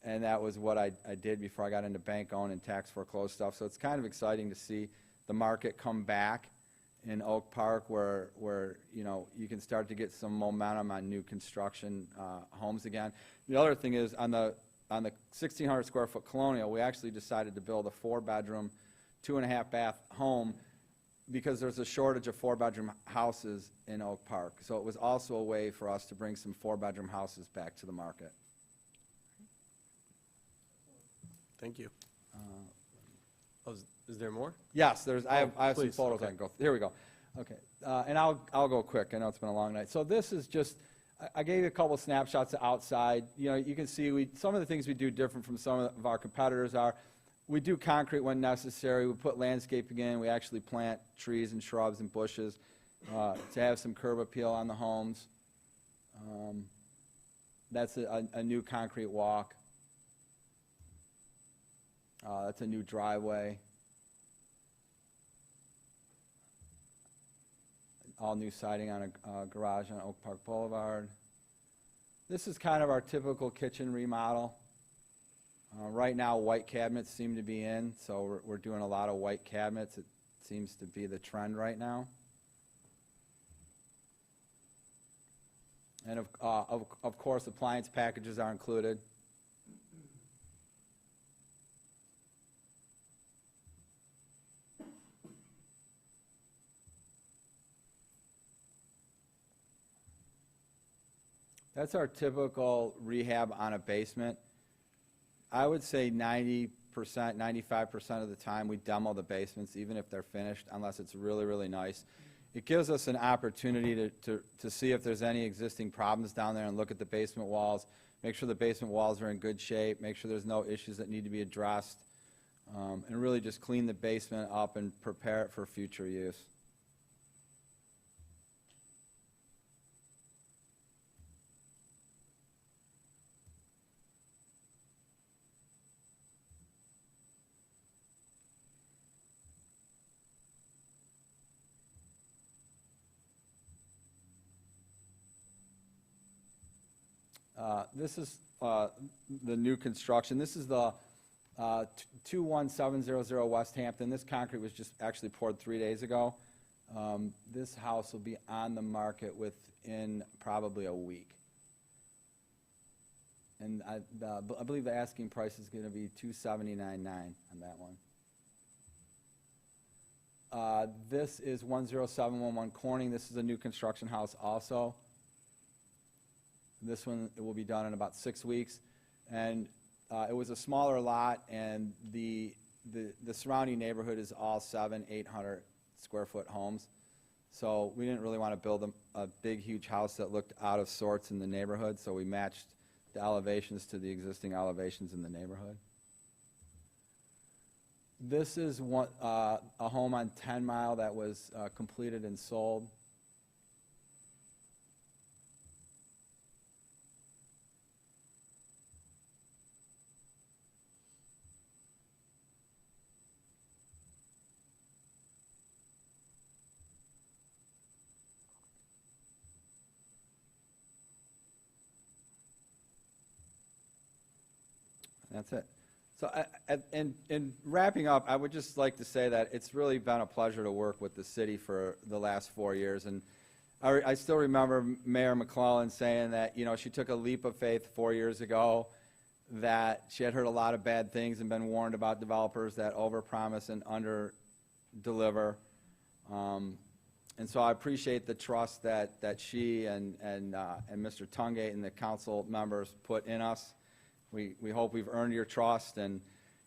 and that was what I did before I got into bank-owned and tax foreclosed stuff. So it's kind of exciting to see the market come back in Oak Park where you know, you can start to get some momentum on new construction homes again. The other thing is, on the 1,600 square foot Colonial, we actually decided to build a 4-bedroom, 2.5 bath home because there's a shortage of 4-bedroom houses in Oak Park. So it was also a way for us to bring some 4-bedroom houses back to the market. Thank you. Is there more? Yes, I have some please, photos okay. I can go, here we go. Okay, and I'll go quick, I know it's been a long night. So this is just, I gave you a couple snapshots of outside. You know, you can see some of the things we do different from some of our competitors are, we do concrete when necessary, we put landscaping in, we actually plant trees and shrubs and bushes to have some curb appeal on the homes. That's a new concrete walk. That's a new driveway. All new siding on a garage on Oak Park Boulevard. This is kind of our typical kitchen remodel. Right now, white cabinets seem to be in, so we're doing a lot of white cabinets. It seems to be the trend right now. And of course, appliance packages are included. That's our typical rehab on a basement. I would say 90%, 95% of the time we demo the basements, even if they're finished, unless it's really, really nice. It gives us an opportunity to see if there's any existing problems down there and look at the basement walls, make sure the basement walls are in good shape, make sure there's no issues that need to be addressed, and really just clean the basement up and prepare it for future use. This is the new construction. This is the 21700 West Hampton. This concrete was just actually poured 3 days ago. This house will be on the market within probably a week. And I believe the asking price is going to be $279,900 on that one. This is 10711 Corning. This is a new construction house also. This one, it will be done in about 6 weeks. And it was a smaller lot, and the surrounding neighborhood is all 800 square foot homes. So we didn't really want to build a big, huge house that looked out of sorts in the neighborhood, so we matched the elevations to the existing elevations in the neighborhood. This is one, a home on 10 Mile that was completed and sold. That's it. So in wrapping up, I would just like to say that it's really been a pleasure to work with the city for the last 4 years. And I still remember Mayor McClellan saying that, you know, she took a leap of faith 4 years ago, that she had heard a lot of bad things and been warned about developers that overpromise and under-deliver. And so I appreciate the trust that she and Mr. Tungate and the council members put in us. We hope we've earned your trust and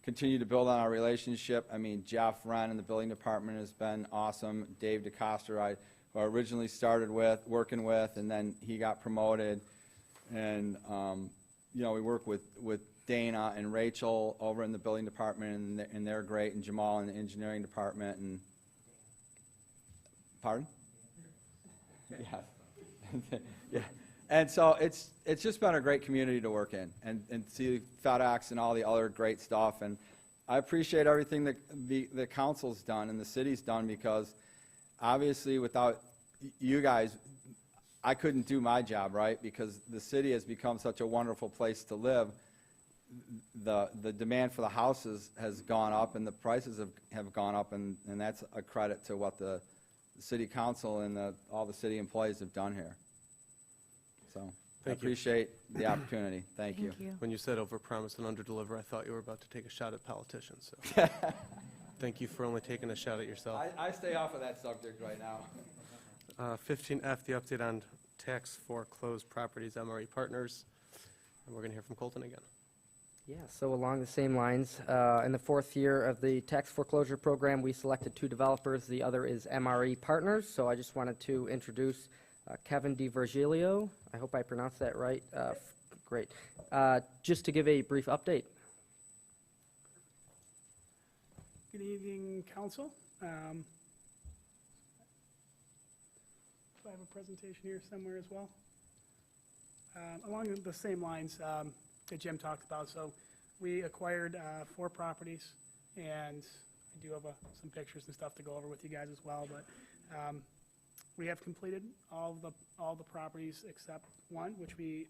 continue to build on our relationship. I mean, Jeff Wren in the building department has been awesome. Dave DeCoster, who I originally started working with, and then he got promoted. And, you know, we work with Dana and Rachel over in the building department, and they're great, and Jamal in the engineering department. And pardon? Yeah. Yeah. And so it's just been a great community to work in, and see FedEx and all the other great stuff. And I appreciate everything that the council's done and the city's done, because obviously without you guys, I couldn't do my job, right? Because the city has become such a wonderful place to live. The demand for the houses has gone up, and the prices have gone up, and that's a credit to what the city council and all the city employees have done here. So I appreciate the opportunity. Thank you. When you said overpromise and underdeliver, I thought you were about to take a shot at politicians. So thank you for only taking a shot at yourself. I stay off of that subject right now. 15F, the update on tax foreclosed properties, MRE Partners. And we're going to hear from Colton again. Yeah, so along the same lines, in the 4th year of the tax foreclosure program, we selected 2 developers. The other is MRE Partners. So I just wanted to introduce Kevin DiVirgilio. I hope I pronounced that right. Great. Just to give a brief update. Good evening, Council. Do I have a presentation here somewhere as well? Along the same lines that Jim talked about, so we acquired 4 properties, and I do have some pictures and stuff to go over with you guys as well, but we have completed all the properties except one, which we,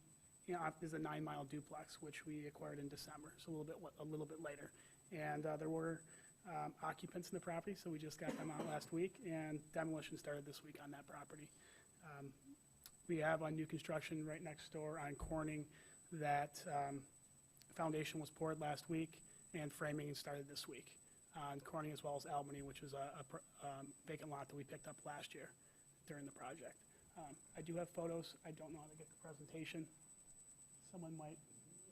you know, is a 9 Mile duplex, which we acquired in December, so a little bit later. And there were occupants in the property, so we just got them out last week, and demolition started this week on that property. We have a new construction right next door on Corning that foundation was poured last week, and framing started this week on Corning, as well as Albany, which was a vacant lot that we picked up last year during the project. I do have photos. I don't know how to get the presentation. Someone might.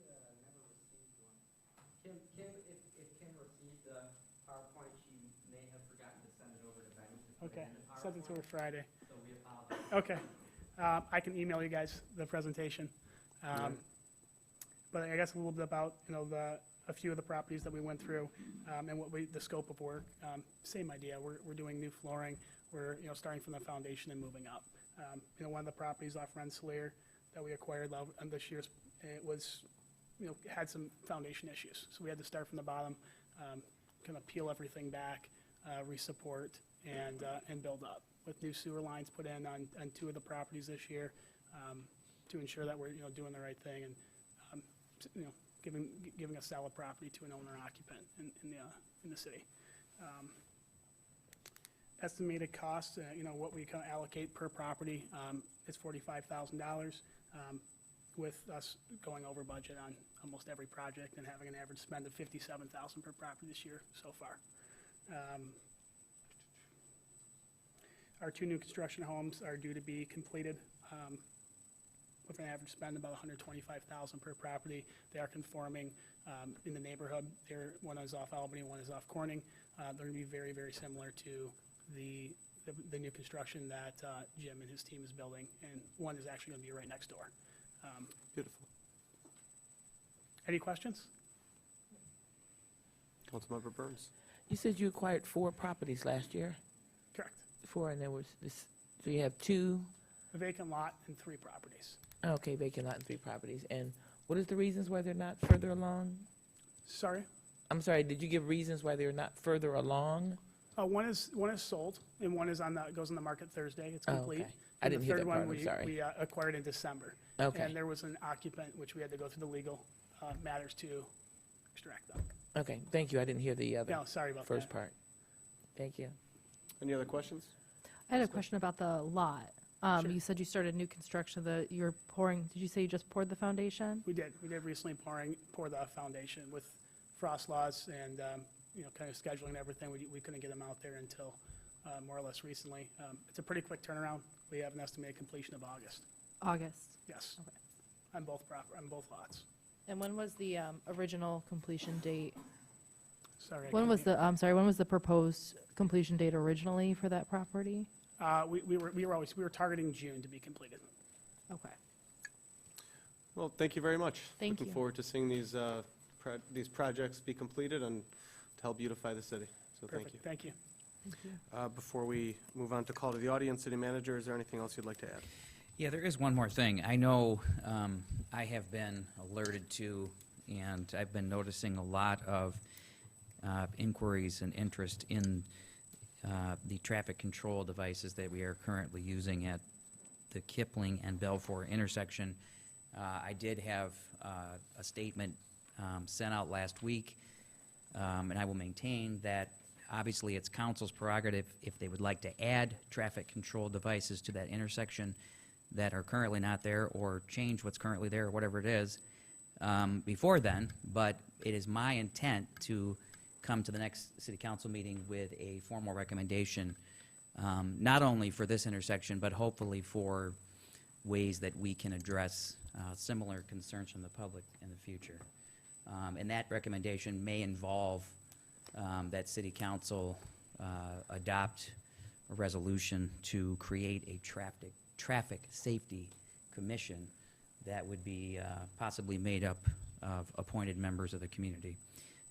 Never received one. Kim, if Kim received the PowerPoint, she may have forgotten to send it over to Benny. Okay, sent it to her Friday. So we apologize. Okay. I can email you guys the presentation. But I guess a little bit about, you know, a few of the properties that we went through, and the scope of work. Same idea. We're doing new flooring. We're, you know, starting from the foundation and moving up. You know, one of the properties off Rensselaer that we acquired this year, it was, you know, had some foundation issues. So we had to start from the bottom, kind of peel everything back, resupport, and build up. With new sewer lines put in on 2 of the properties this year, to ensure that we're, you know, doing the right thing, and you know, giving a solid property to an owner occupant in the city. Estimated cost, you know, what we kind of allocate per property is $45,000, with us going over budget on almost every project and having an average spend of $57,000 per property this year so far. Our 2 new construction homes are due to be completed with an average spend of about $125,000 per property. They are conforming in the neighborhood. One is off Albany, one is off Corning. They're going to be very, very similar to the new construction that Jim and his team is building, and one is actually going to be right next door. Beautiful. Any questions? Councilmember Burns. You said you acquired 4 properties last year? Correct. 4, and there was this, so you have 2, A vacant lot and 3 properties. okay, vacant lot and 3 properties. And what is the reasons why they're not further along? Sorry? I'm sorry, did you give reasons why they're not further along? One is sold, and one is goes on the market Thursday. It's Oh, complete. okay. I And didn't hear that part, I'm The third sorry. one we acquired in December. Okay. And there was an occupant, which we had to go through the legal matters to extract them. Okay, thank you, I didn't hear the other. No, sorry about First that. part. Thank you. Any other questions? I had a question about the lot. You said you started new construction, you're pouring, did you say you just poured the foundation? We did recently pour the foundation with frost laws and, kind of scheduling everything. We couldn't get them out there until more or less recently. It's a pretty quick turnaround. We have an estimated completion of August. August? Yes. On both lots. And when was the original completion date? Sorry. When was the proposed completion date originally for that property? We were targeting June to be completed. Okay. Well, thank you very much. Thank Looking you. forward to seeing these projects be completed and to help beautify the city. So thank you. Perfect. Thank you. Before we move on to call to the audience, City Manager, is there anything else you'd like to add? Yeah, there is one more thing. I know I have been alerted to, and I've been noticing a lot of inquiries and interest in the traffic control devices that we are currently using at the Kipling and Belfour intersection. I did have a statement sent out last week, and I will maintain that obviously it's council's prerogative if they would like to add traffic control devices to that intersection that are currently not there, or change what's currently there, or whatever it is, before then. But it is my intent to come to the next city council meeting with a formal recommendation, not only for this intersection, but hopefully for ways that we can address similar concerns from the public in the future. And that recommendation may involve that city council adopt a resolution to create a traffic safety commission that would be possibly made up of appointed members of the community,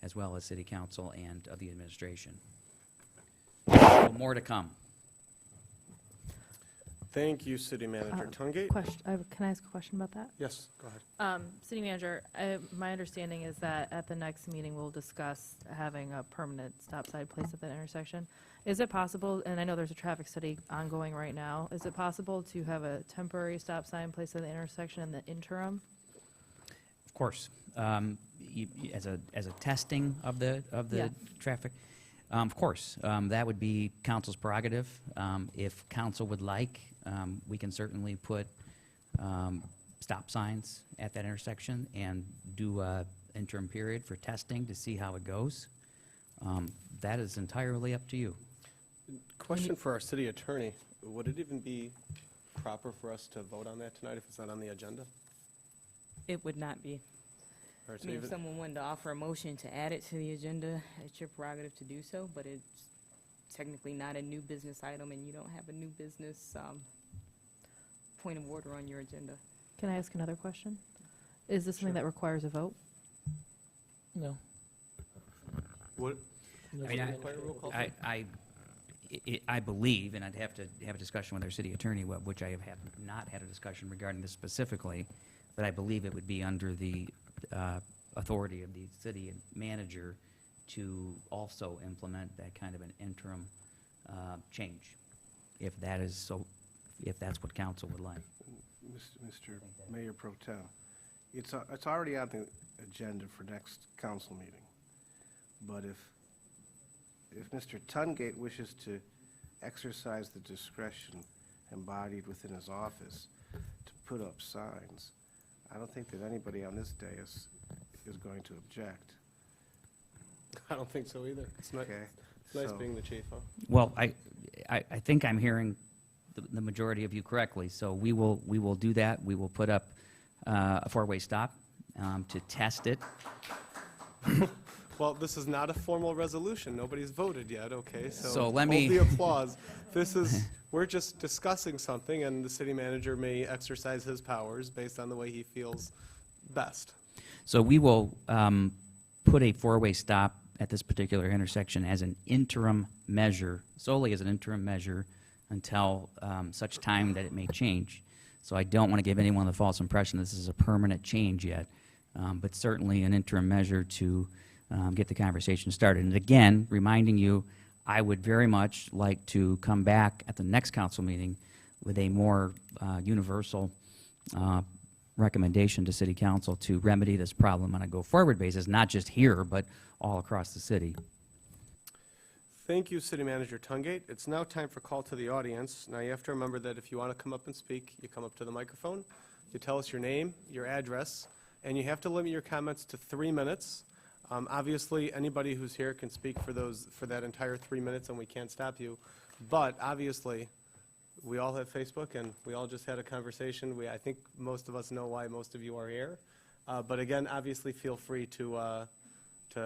as well as city council and of the administration. So more to come. Thank you, City Manager Tungate. Can I ask a question about that? Yes, go ahead. City Manager, my understanding is that at the next meeting, we'll discuss having a permanent stop sign placed at that intersection. Is it possible, and I know there's a traffic study ongoing right now, is it possible to have a temporary stop sign placed at the intersection in the interim? Of course, as a testing of the Yeah. traffic, of course, that would be council's prerogative. If council would like, we can certainly put stop signs at that intersection and do a interim period for testing to see how it goes. That is entirely up to you. Question for our city attorney. Would it even be proper for us to vote on that tonight if it's not on the agenda? It would not be. All right, I so mean, if even- someone wanted to offer a motion to add it to the agenda, it's your prerogative to do so, but it's technically not a new business item, and you don't have a new business point of order on your agenda. Can I ask another question? Is this something that requires a vote? No. What? I mean, I believe, and I'd have to have a discussion with our city attorney, which I have not had a discussion regarding this specifically, but I believe it would be under the authority of the city manager to also implement that kind of an interim change, if that's what council would like. Mr. Mayor Pro Tem, it's already on the agenda for next council meeting. But if Mr. Tungate wishes to exercise the discretion embodied within his office to put up signs, I don't think that anybody on this dais is going to object. I don't think so either. It's nice so- being the chief, huh? Well, I think I'm hearing the majority of you correctly, so we will do that. We will put up a four-way stop to test it. Well, this is not a formal resolution. Nobody's voted yet, okay? So let me- Hold the applause. We're just discussing something, and the city manager may exercise his powers based on the way he feels best. So we will put a four-way stop at this particular intersection as an interim measure, solely as an interim measure, until such time that it may change. So I don't want to give anyone the false impression this is a permanent change yet, but certainly an interim measure to get the conversation started. And again, reminding you, I would very much like to come back at the next council meeting with a more universal recommendation to City Council to remedy this problem on a go-forward basis, not just here, but all across the city. Thank you, City Manager Tungate. It's now time for call to the audience. Now, you have to remember that if you want to come up and speak, you come up to the microphone, you tell us your name, your address, and you have to limit your comments to 3 minutes. Obviously, anybody who's here can speak for that entire 3 minutes, and we can't stop you. But obviously, we all have Facebook, and we all just had a conversation. I think most of us know why most of you are here. But again, obviously, feel free to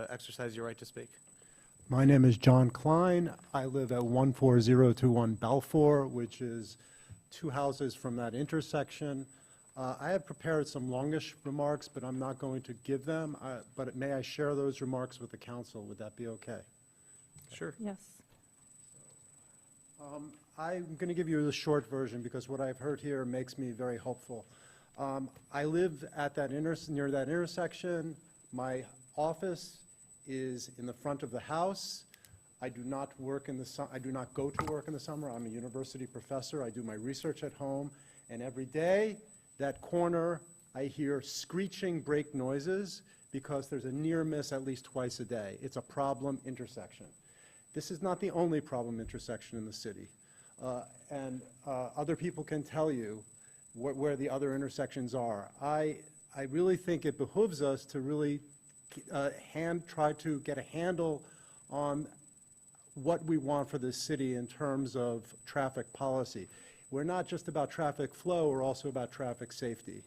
exercise your right to speak. My name is John Klein. I live at 14021 Balfour, which is 2 houses from that intersection. I have prepared some longish remarks, but I'm not going to give them. But may I share those remarks with the council? Would that be okay? Sure. Yes. I'm going to give you the short version because what I've heard here makes me very hopeful. I live at near that intersection. My office is in the front of the house. I do not work in the I do not go to work in the summer. I'm a university professor. I do my research at home, and every day, that corner, I hear screeching brake noises because there's a near miss at least twice a day. It's a problem intersection. This is not the only problem intersection in the city. And other people can tell you where the other intersections are. I really think it behooves us to really try to get a handle on what we want for this city in terms of traffic policy. We're not just about traffic flow, we're also about traffic safety.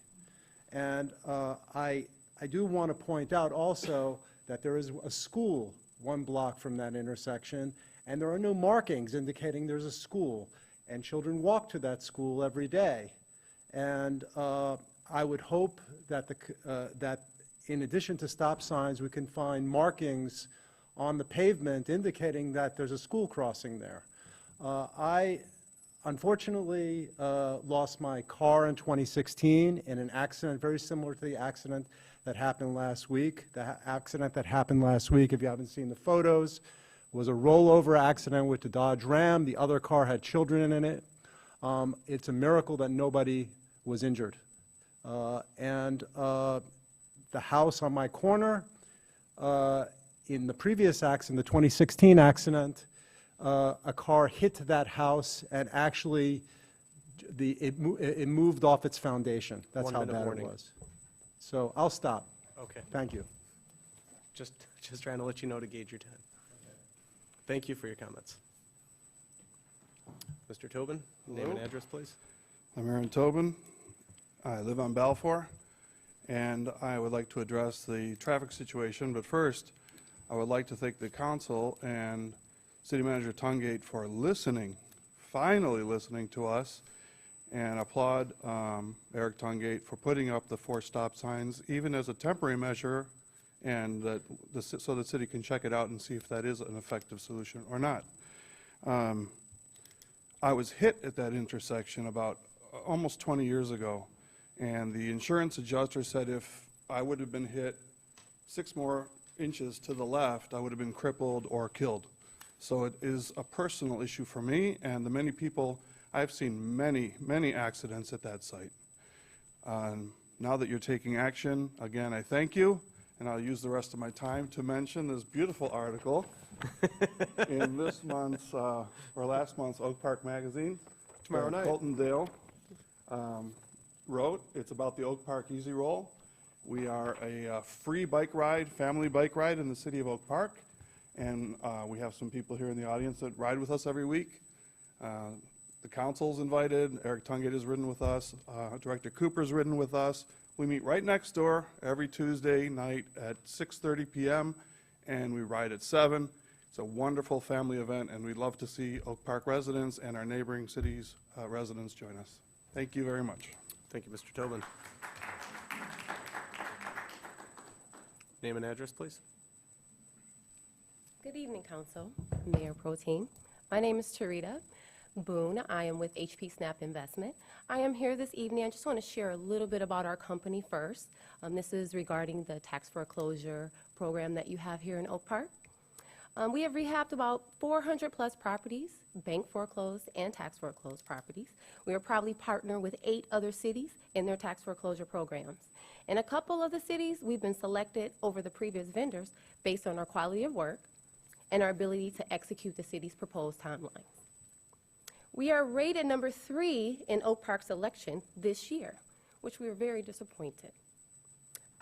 And I do want to point out also that there is a school 1 block from that intersection, and there are no markings indicating there's a school, and children walk to that school every day. And I would hope that that in addition to stop signs, we can find markings on the pavement indicating that there's a school crossing there. I unfortunately lost my car in 2016 in an accident very similar to the accident that happened last week. The accident that happened last week, if you haven't seen the photos, was a rollover accident with the Dodge Ram. The other car had children in it. It's a miracle that nobody was injured. The house on my corner, in the previous accident, the 2016 accident, a car hit that house and actually it moved off its foundation. That's how bad it was. So I'll stop. Okay. Thank you. Just trying to let you know to gauge your time. Thank you for your comments. Mr. Tobin, name and address, please. I'm Aaron Tobin. I live on Balfour, and I would like to address the traffic situation. But first, I would like to thank the council and City Manager Tungate for listening, finally listening to us, and applaud Eric Tungate for putting up the 4 stop signs, even as a temporary measure, and so the city can check it out and see if that is an effective solution or not. I was hit at that intersection about almost 20 years ago, and the insurance adjuster said if I would have been hit 6 more inches to the left, I would have been crippled or killed. So it is a personal issue for me and the many people. I've seen many, many accidents at that site. Now that you're taking action, again, I thank you, and I'll use the rest of my time to mention this beautiful article in this month's, or last month's Oak Park Magazine. Tomorrow night. Colton Dale wrote. It's about the Oak Park Easy Roll. We are a free bike ride, family bike ride in the city of Oak Park, and we have some people here in the audience that ride with us every week. The council's invited. Eric Tungate has ridden with us. Director Cooper's ridden with us. We meet right next door every Tuesday night at 6:30 p.m. and we ride at 7. It's a wonderful family event, and we'd love to see Oak Park residents and our neighboring cities residents join us. Thank you very much. Thank you, Mr. Tobin. Name and address, please. Good evening, Council, Mayor Pro Tem. My name is Tarita Boone. I am with HP Snap Investment. I am here this evening. I just want to share a little bit about our company first. This is regarding the tax foreclosure program that you have here in Oak Park. We have rehabbed about 400 plus properties, bank foreclosed and tax foreclosed properties. We are proudly partnered with 8 other cities in their tax foreclosure programs. In a couple of the cities, we've been selected over the previous vendors based on our quality of work and our ability to execute the city's proposed timelines. We are rated number 3 in Oak Park's election this year, which we are very disappointed.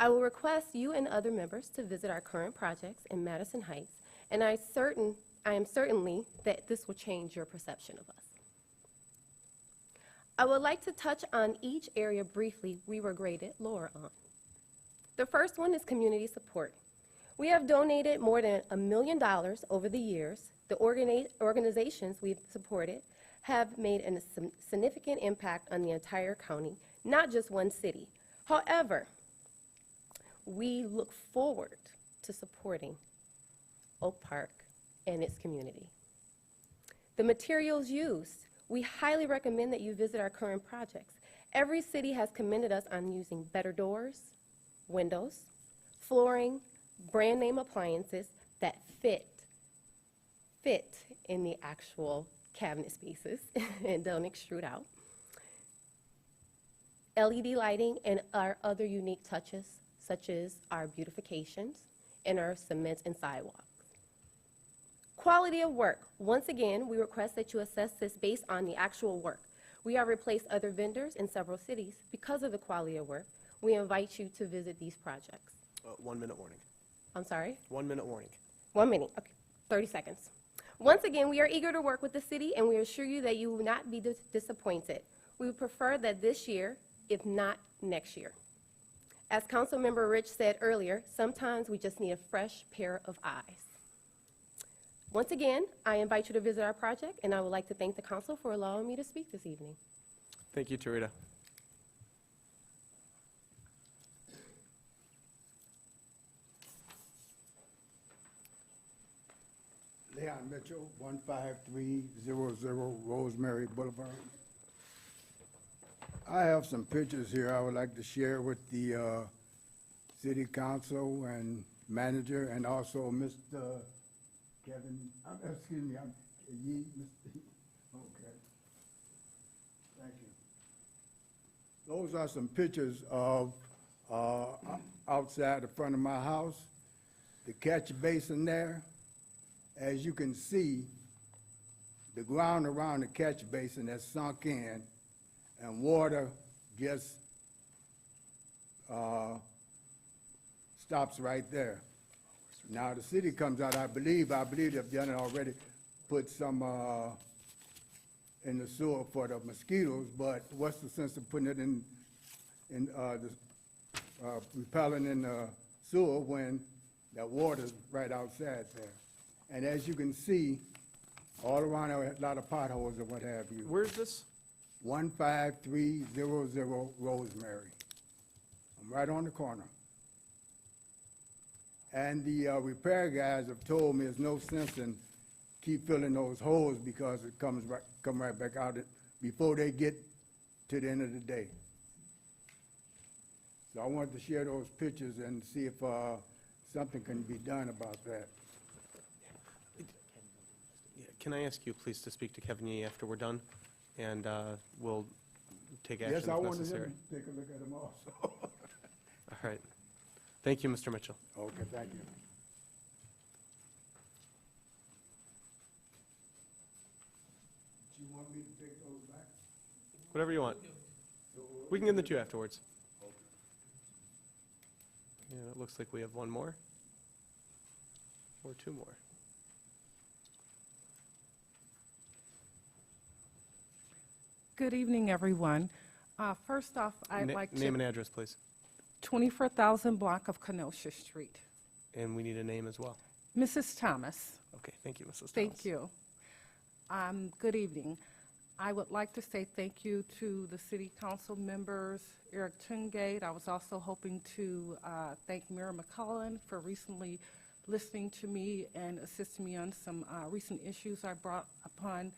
I will request you and other members to visit our current projects in Madison Heights, and I am certainly that this will change your perception of us. I would like to touch on each area briefly we were graded lower on. The first one is community support. We have donated more than $1 million over the years. The organizations we've supported have made a significant impact on the entire county, not just one city. However, we look forward to supporting Oak Park and its community. The materials used, we highly recommend that you visit our current projects. Every city has commended us on using better doors, windows, flooring, brand name appliances that fit in the actual cabinet spaces and don't extrude out. LED lighting and our other unique touches, such as our beautifications and our cements and sidewalks. Quality of work. Once again, we request that you assess this based on the actual work. We have replaced other vendors in several cities because of the quality of work. We invite you to visit these projects. 1 minute warning. I'm sorry? 1 minute warning. 1 minute, okay, 30 seconds. Once again, we are eager to work with the city, and we assure you that you will not be disappointed. We would prefer that this year, if not next year. As Councilmember Rich said earlier, sometimes we just need a fresh pair of eyes. Once again, I invite you to visit our project, and I would like to thank the council for allowing me to speak this evening. Thank you, Tarita. Leon Mitchell, 15300 Rosemary Boulevard. I have some pictures here I would like to share with the city council and manager, and also Mr. Kevin, excuse me, I'm Yee, Mr. Okay. Thank you. Those are some pictures of outside the front of my house, the catch basin there. As you can see, the ground around the catch basin has sunk in, and water just stops right there. Now, the city comes out, I believe they've done it already, put some in the sewer for the mosquitoes, but what's the sense of putting it in the repellent in the sewer when that water's right outside there? And as you can see, all around there, a lot of potholes or what have you. Where's this? 15300 Rosemary. I'm right on the corner. And the repair guys have told me there's no sense in keep filling those holes because it come right back out before they get to the end of the day. So I wanted to share those pictures and see if something can be done about that. Can I ask you, please, to speak to Kevin Yee after we're done? And we'll take action Yes, I if wanted necessary. him to take a look at them also. All right. Thank you, Mr. Mitchell. Okay, thank you. Do you want me to take those back? Whatever you want. We can give them to you afterwards. Yeah, it looks like we have one more. Or two more. Good evening, everyone. First off, I'd like to... Name and address, please. 24,000 block of Kenosha Street. And we need a name as well. Mrs. Thomas. Okay, thank you, Mrs. Thomas. Thank you. Good evening. I would like to say thank you to the city council members, Eric Tungate. I was also hoping to thank Mayor McCullen for recently listening to me and assisting me on some recent issues I brought upon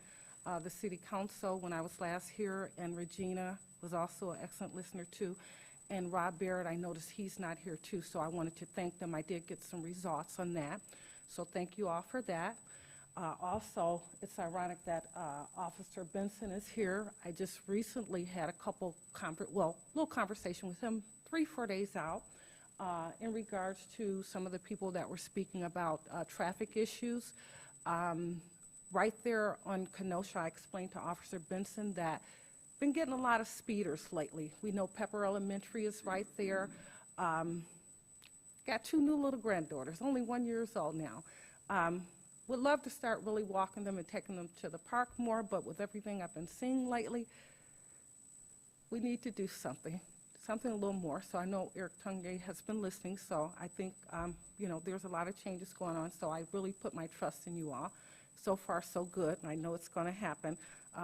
the city council when I was last here, and Regina was also an excellent listener too. And Rob Barrett, I noticed he's not here too, so I wanted to thank them. I did get some results on that, so thank you all for that. Also, it's ironic that Officer Benson is here. I just recently had a couple, little conversation with him 3-4 days out in regards to some of the people that were speaking about traffic issues. Right there on Kenosha, I explained to Officer Benson that been getting a lot of speeders lately. We know Pepper Elementary is right there. Got 2 new little granddaughters, only 1 year old now. Would love to start really walking them and taking them to the park more, but with everything I've been seeing lately, we need to do something a little more. So I know Eric Tungate has been listening, so I think, there's a lot of changes going on, so I really put my trust in you all. So far, so good, and I know it's going to happen,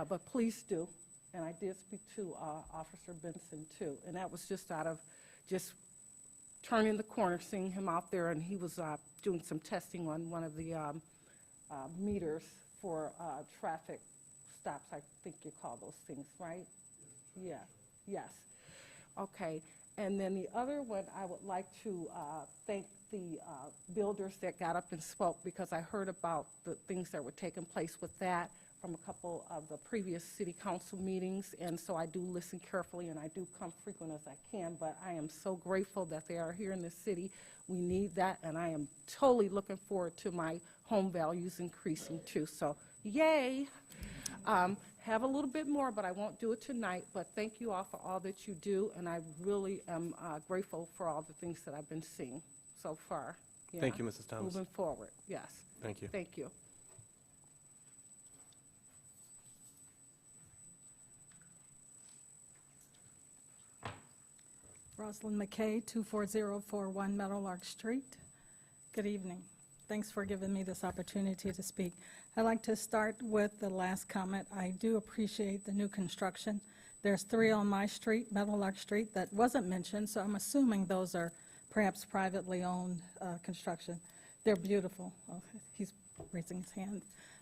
but please do. And I did speak to Officer Benson, too, and that was just out of just turning the corner, seeing him out there, and he was doing some testing on one of the meters for traffic stops, I think you call those things, right? Yeah, yes. Okay, and then the other one, I would like to thank the builders that got up and spoke, because I heard about the things that were taking place with that from a couple of the previous city council meetings, and so I do listen carefully and I do come frequent as I can, but I am so grateful that they are here in the city. We need that, and I am totally looking forward to my home values increasing too, so yay. Have a little bit more, but I won't do it tonight, but thank you all for all that you do, and I really am grateful for all the things that I've been seeing so far. Thank you, Mrs. Thomas. Moving forward, yes. Thank you. Thank you. Rosalind McKay, 24041 Meadowlark Street. Good evening. Thanks for giving me this opportunity to speak. I'd like to start with the last comment. I do appreciate the new construction. There's 3 on my street, Meadowlark Street, that wasn't mentioned, so I'm assuming those are perhaps privately owned construction. They're beautiful. Oh, he's raising his hand.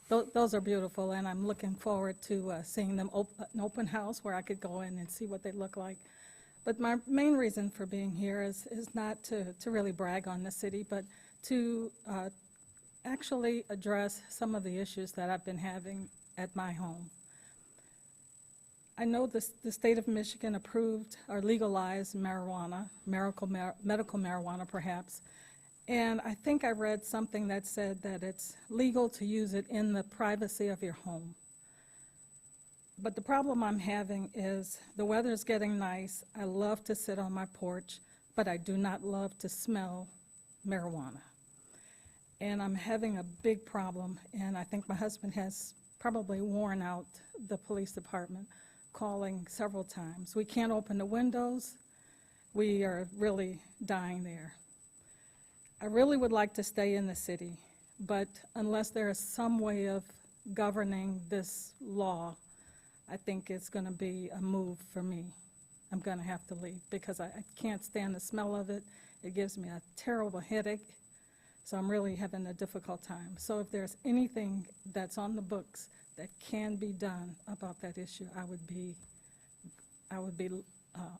Those are beautiful, and I'm looking forward to seeing them an open house where I could go in and see what they look like. But my main reason for being here is not to really brag on the city, but to actually address some of the issues that I've been having at my home. I know the state of Michigan approved or legalized marijuana, medical marijuana perhaps, and I think I read something that said that it's legal to use it in the privacy of your home. But the problem I'm having is the weather's getting nice. I love to sit on my porch, but I do not love to smell marijuana. And I'm having a big problem, and I think my husband has probably worn out the police department, calling several times. We can't open the windows. We are really dying there. I really would like to stay in the city, but unless there is some way of governing this law, I think it's going to be a move for me. I'm going to have to leave because I can't stand the smell of it. It gives me a terrible headache, so I'm really having a difficult time. So if there's anything that's on the books that can be done about that issue, I would be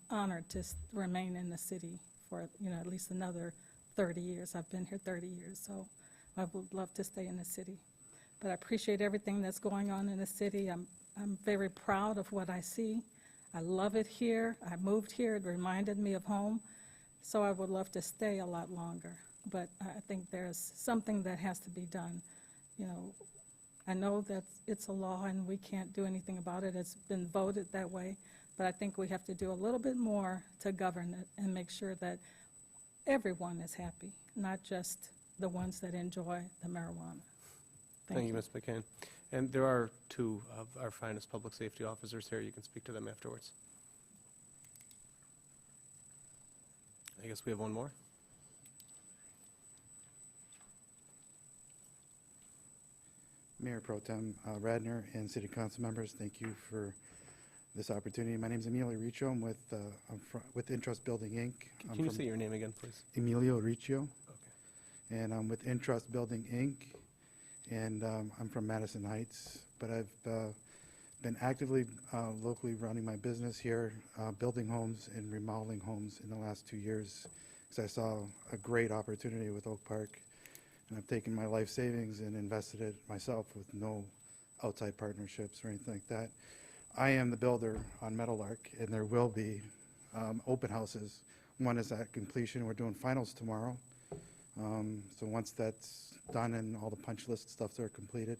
honored to remain in the city for at least another 30 years. I've been here 30 years, so I would love to stay in the city. But I appreciate everything that's going on in the city. I'm very proud of what I see. I love it here. I moved here. It reminded me of home. So I would love to stay a lot longer. But I think there's something that has to be done. I know that it's a law and we can't do anything about it. It's been voted that way. But I think we have to do a little bit more to govern it and make sure that everyone is happy, not just the ones that enjoy the marijuana. Thank you, Ms. McCain. And there are 2 of our finest public safety officers here. You can speak to them afterwards. I guess we have one more. Mayor Pro Tem Radner and City Council members, thank you for this opportunity. My name is Emilio Riccio. I'm with Intrust Building, Inc. Can you say your name again, please? Emilio Riccio. Okay. And I'm with Intrust Building, Inc. And I'm from Madison Heights, but I've been actively locally running my business here, building homes and remodeling homes in the last 2 years, because I saw a great opportunity with Oak Park. And I've taken my life savings and invested it myself with no outside partnerships or anything like that. I am the builder on Meadowlark, and there will be open houses. One is at completion. We're doing finals tomorrow. So once that's done and all the punch list stuffs are completed,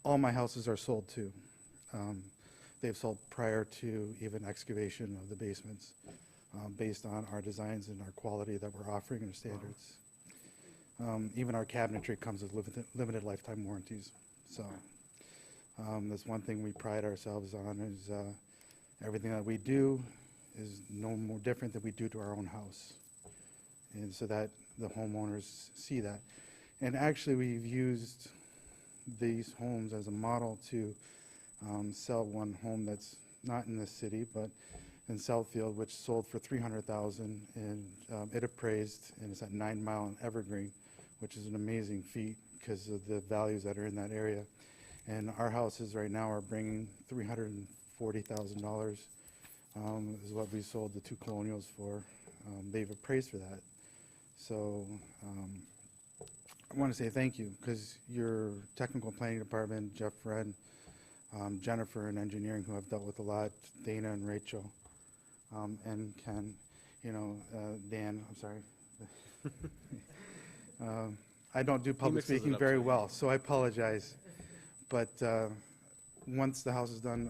all my houses are sold too. They've sold prior to even excavation of the basements, based on our designs and our quality that we're offering and our standards. Even our cabinetry comes with limited lifetime warranties. So that's one thing we pride ourselves on is everything that we do is no more different than we do to our own house. And so that the homeowners see that. And actually we've used these homes as a model to sell one home that's not in the city, but in Southfield, which sold for $300,000, and it appraised, and it's at 9 Mile and Evergreen, which is an amazing feat because of the values that are in that area. And our houses right now are bringing $340,000 is what we sold the 2 Colonials for. They've appraised for that. So I want to say thank you, because your technical planning department, Jeff Fred, Jennifer in engineering, who I've dealt with a lot, Dana and Rachel, and Ken, Dan, I'm sorry. I don't do public speaking very well, so I apologize. But once the house is done,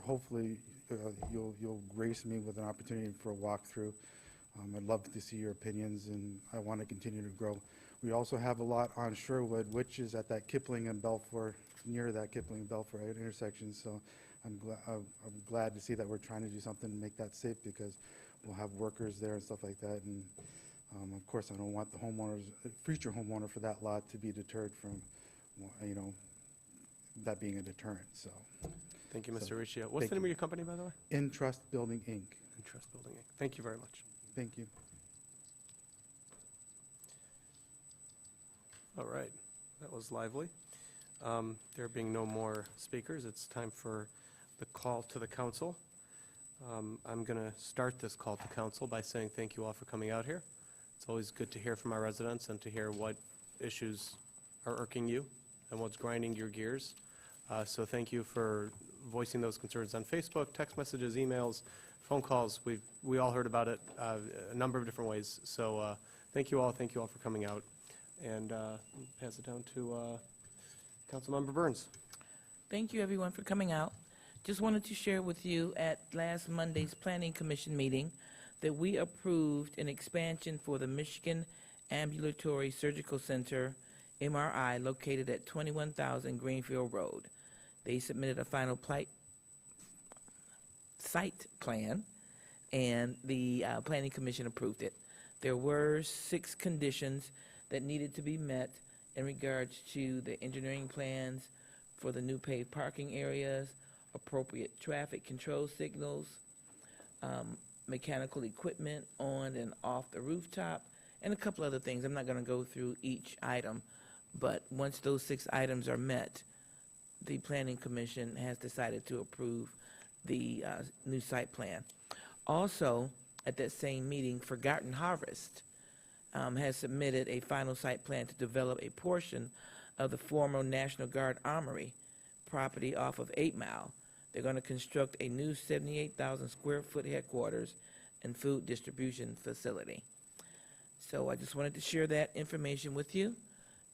hopefully you'll grace me with an opportunity for a walkthrough. I'd love to see your opinions, and I want to continue to grow. We also have a lot on Sherwood, which is at that Kipling and Belfour, near that Kipling and Belfour intersection. So I'm glad to see that we're trying to do something to make that safe, because we'll have workers there and stuff like that. And of course, I don't want the future homeowner for that lot to be deterred from, that being a deterrent. So. Thank you, Mr. Riccio. What's the name of your company, by the way? Intrust Building, Inc. Intrust Building, Inc. Thank you very much. Thank you. All right, that was lively. There being no more speakers, it's time for the call to the council. I'm going to start this call to council by saying thank you all for coming out here. It's always good to hear from our residents and to hear what issues are irking you and what's grinding your gears. So thank you for voicing those concerns on Facebook, text messages, emails, phone calls. We all heard about it a number of different ways. So thank you all for coming out. And pass it down to Councilmember Burns. Thank you, everyone, for coming out. Just wanted to share with you at last Monday's Planning Commission meeting that we approved an expansion for the Michigan Ambulatory Surgical Center, MRI, located at 21,000 Greenfield Road. They submitted a final site plan, and the Planning Commission approved it. There were 6 conditions that needed to be met in regards to the engineering plans for the new paved parking areas, appropriate traffic control signals, mechanical equipment on and off the rooftop, and a couple other things. I'm not going to go through each item, but once those 6 items are met, the Planning Commission has decided to approve the new site plan. Also, at that same meeting, Forgotten Harvest has submitted a final site plan to develop a portion of the former National Guard Armory property off of 8 Mile. They're going to construct a new 78,000 square foot headquarters and food distribution facility. So I just wanted to share that information with you.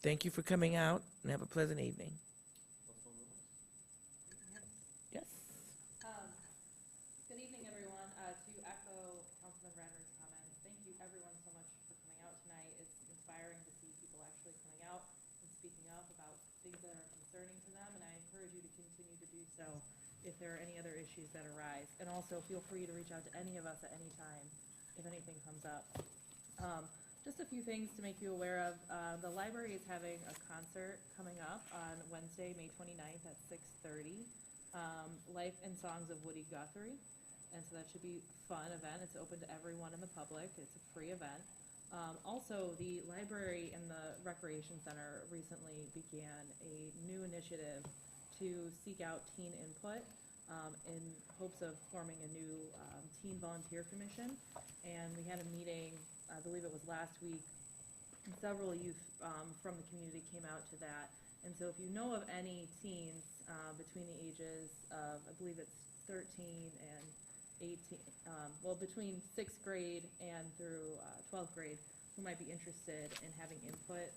Thank you for coming out, and have a pleasant evening. Yes. Good evening, everyone. To echo Councilman Radner's comments, thank you everyone so much for coming out tonight. It's inspiring to see people actually coming out and speaking up about things that are concerning to them, and I encourage you to continue to do so if there are any other issues that arise. And also feel free to reach out to any of us at any time if anything comes up. Just a few things to make you aware of. The library is having a concert coming up on Wednesday, May 29th at 6:30. Life and Songs of Woody Guthrie. And so that should be a fun event. It's open to everyone in the public. It's a free event. Also, the library and the Recreation Center recently began a new initiative to seek out teen input in hopes of forming a new teen volunteer commission. And we had a meeting, I believe it was last week, and several youth from the community came out to that. And so if you know of any teens between the ages of, I believe it's 13 and 18, well, between 6th grade and through 12th grade, who might be interested in having input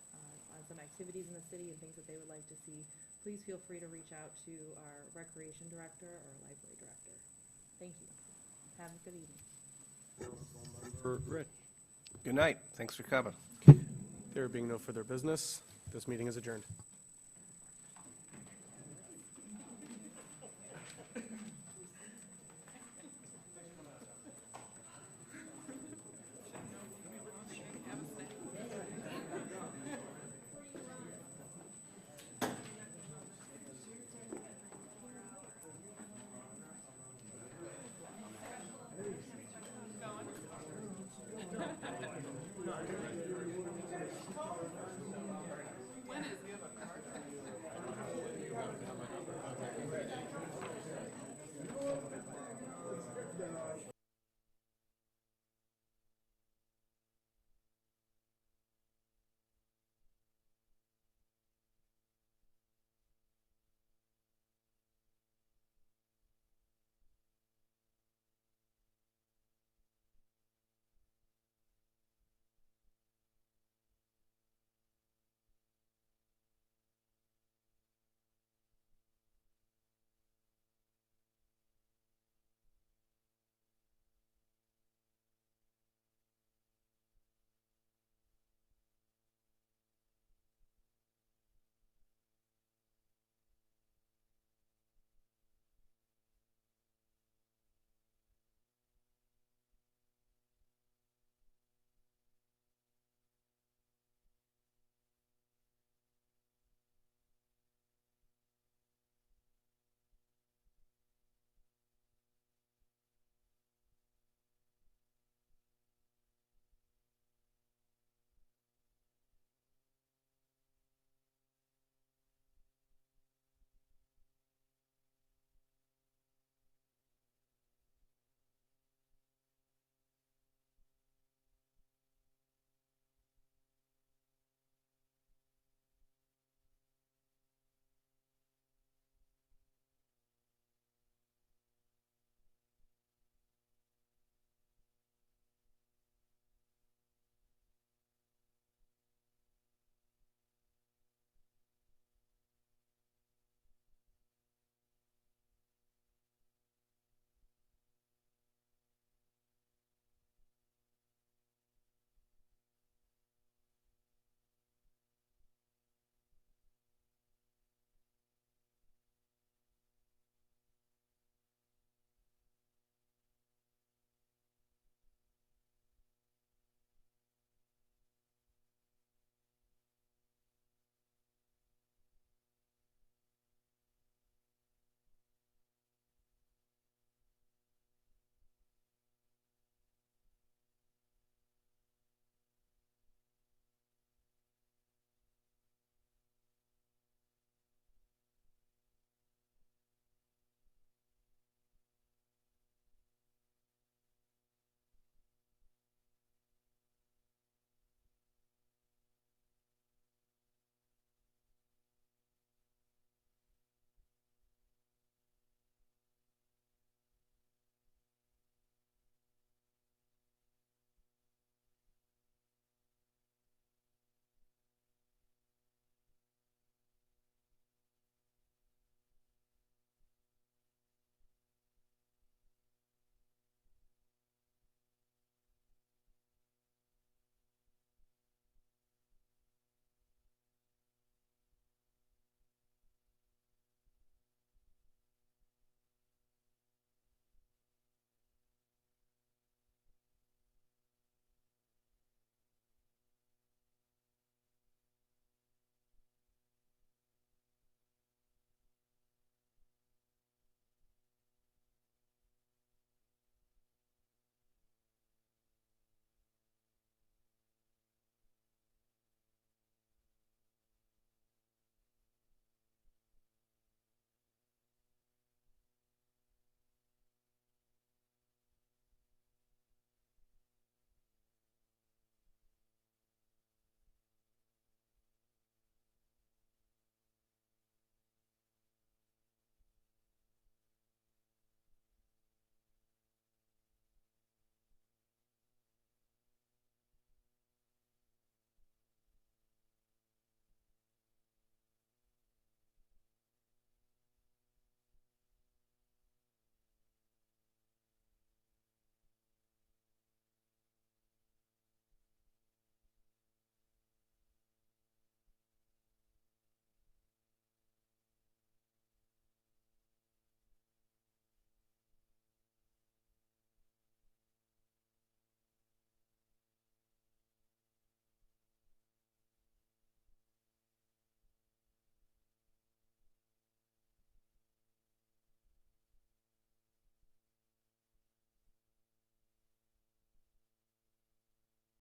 on some activities in the city and things that they would like to see, please feel free to reach out to our recreation director or library director. Thank you. Have a good evening. Good night. Thanks for coming. There being no further business, this meeting is adjourned. When is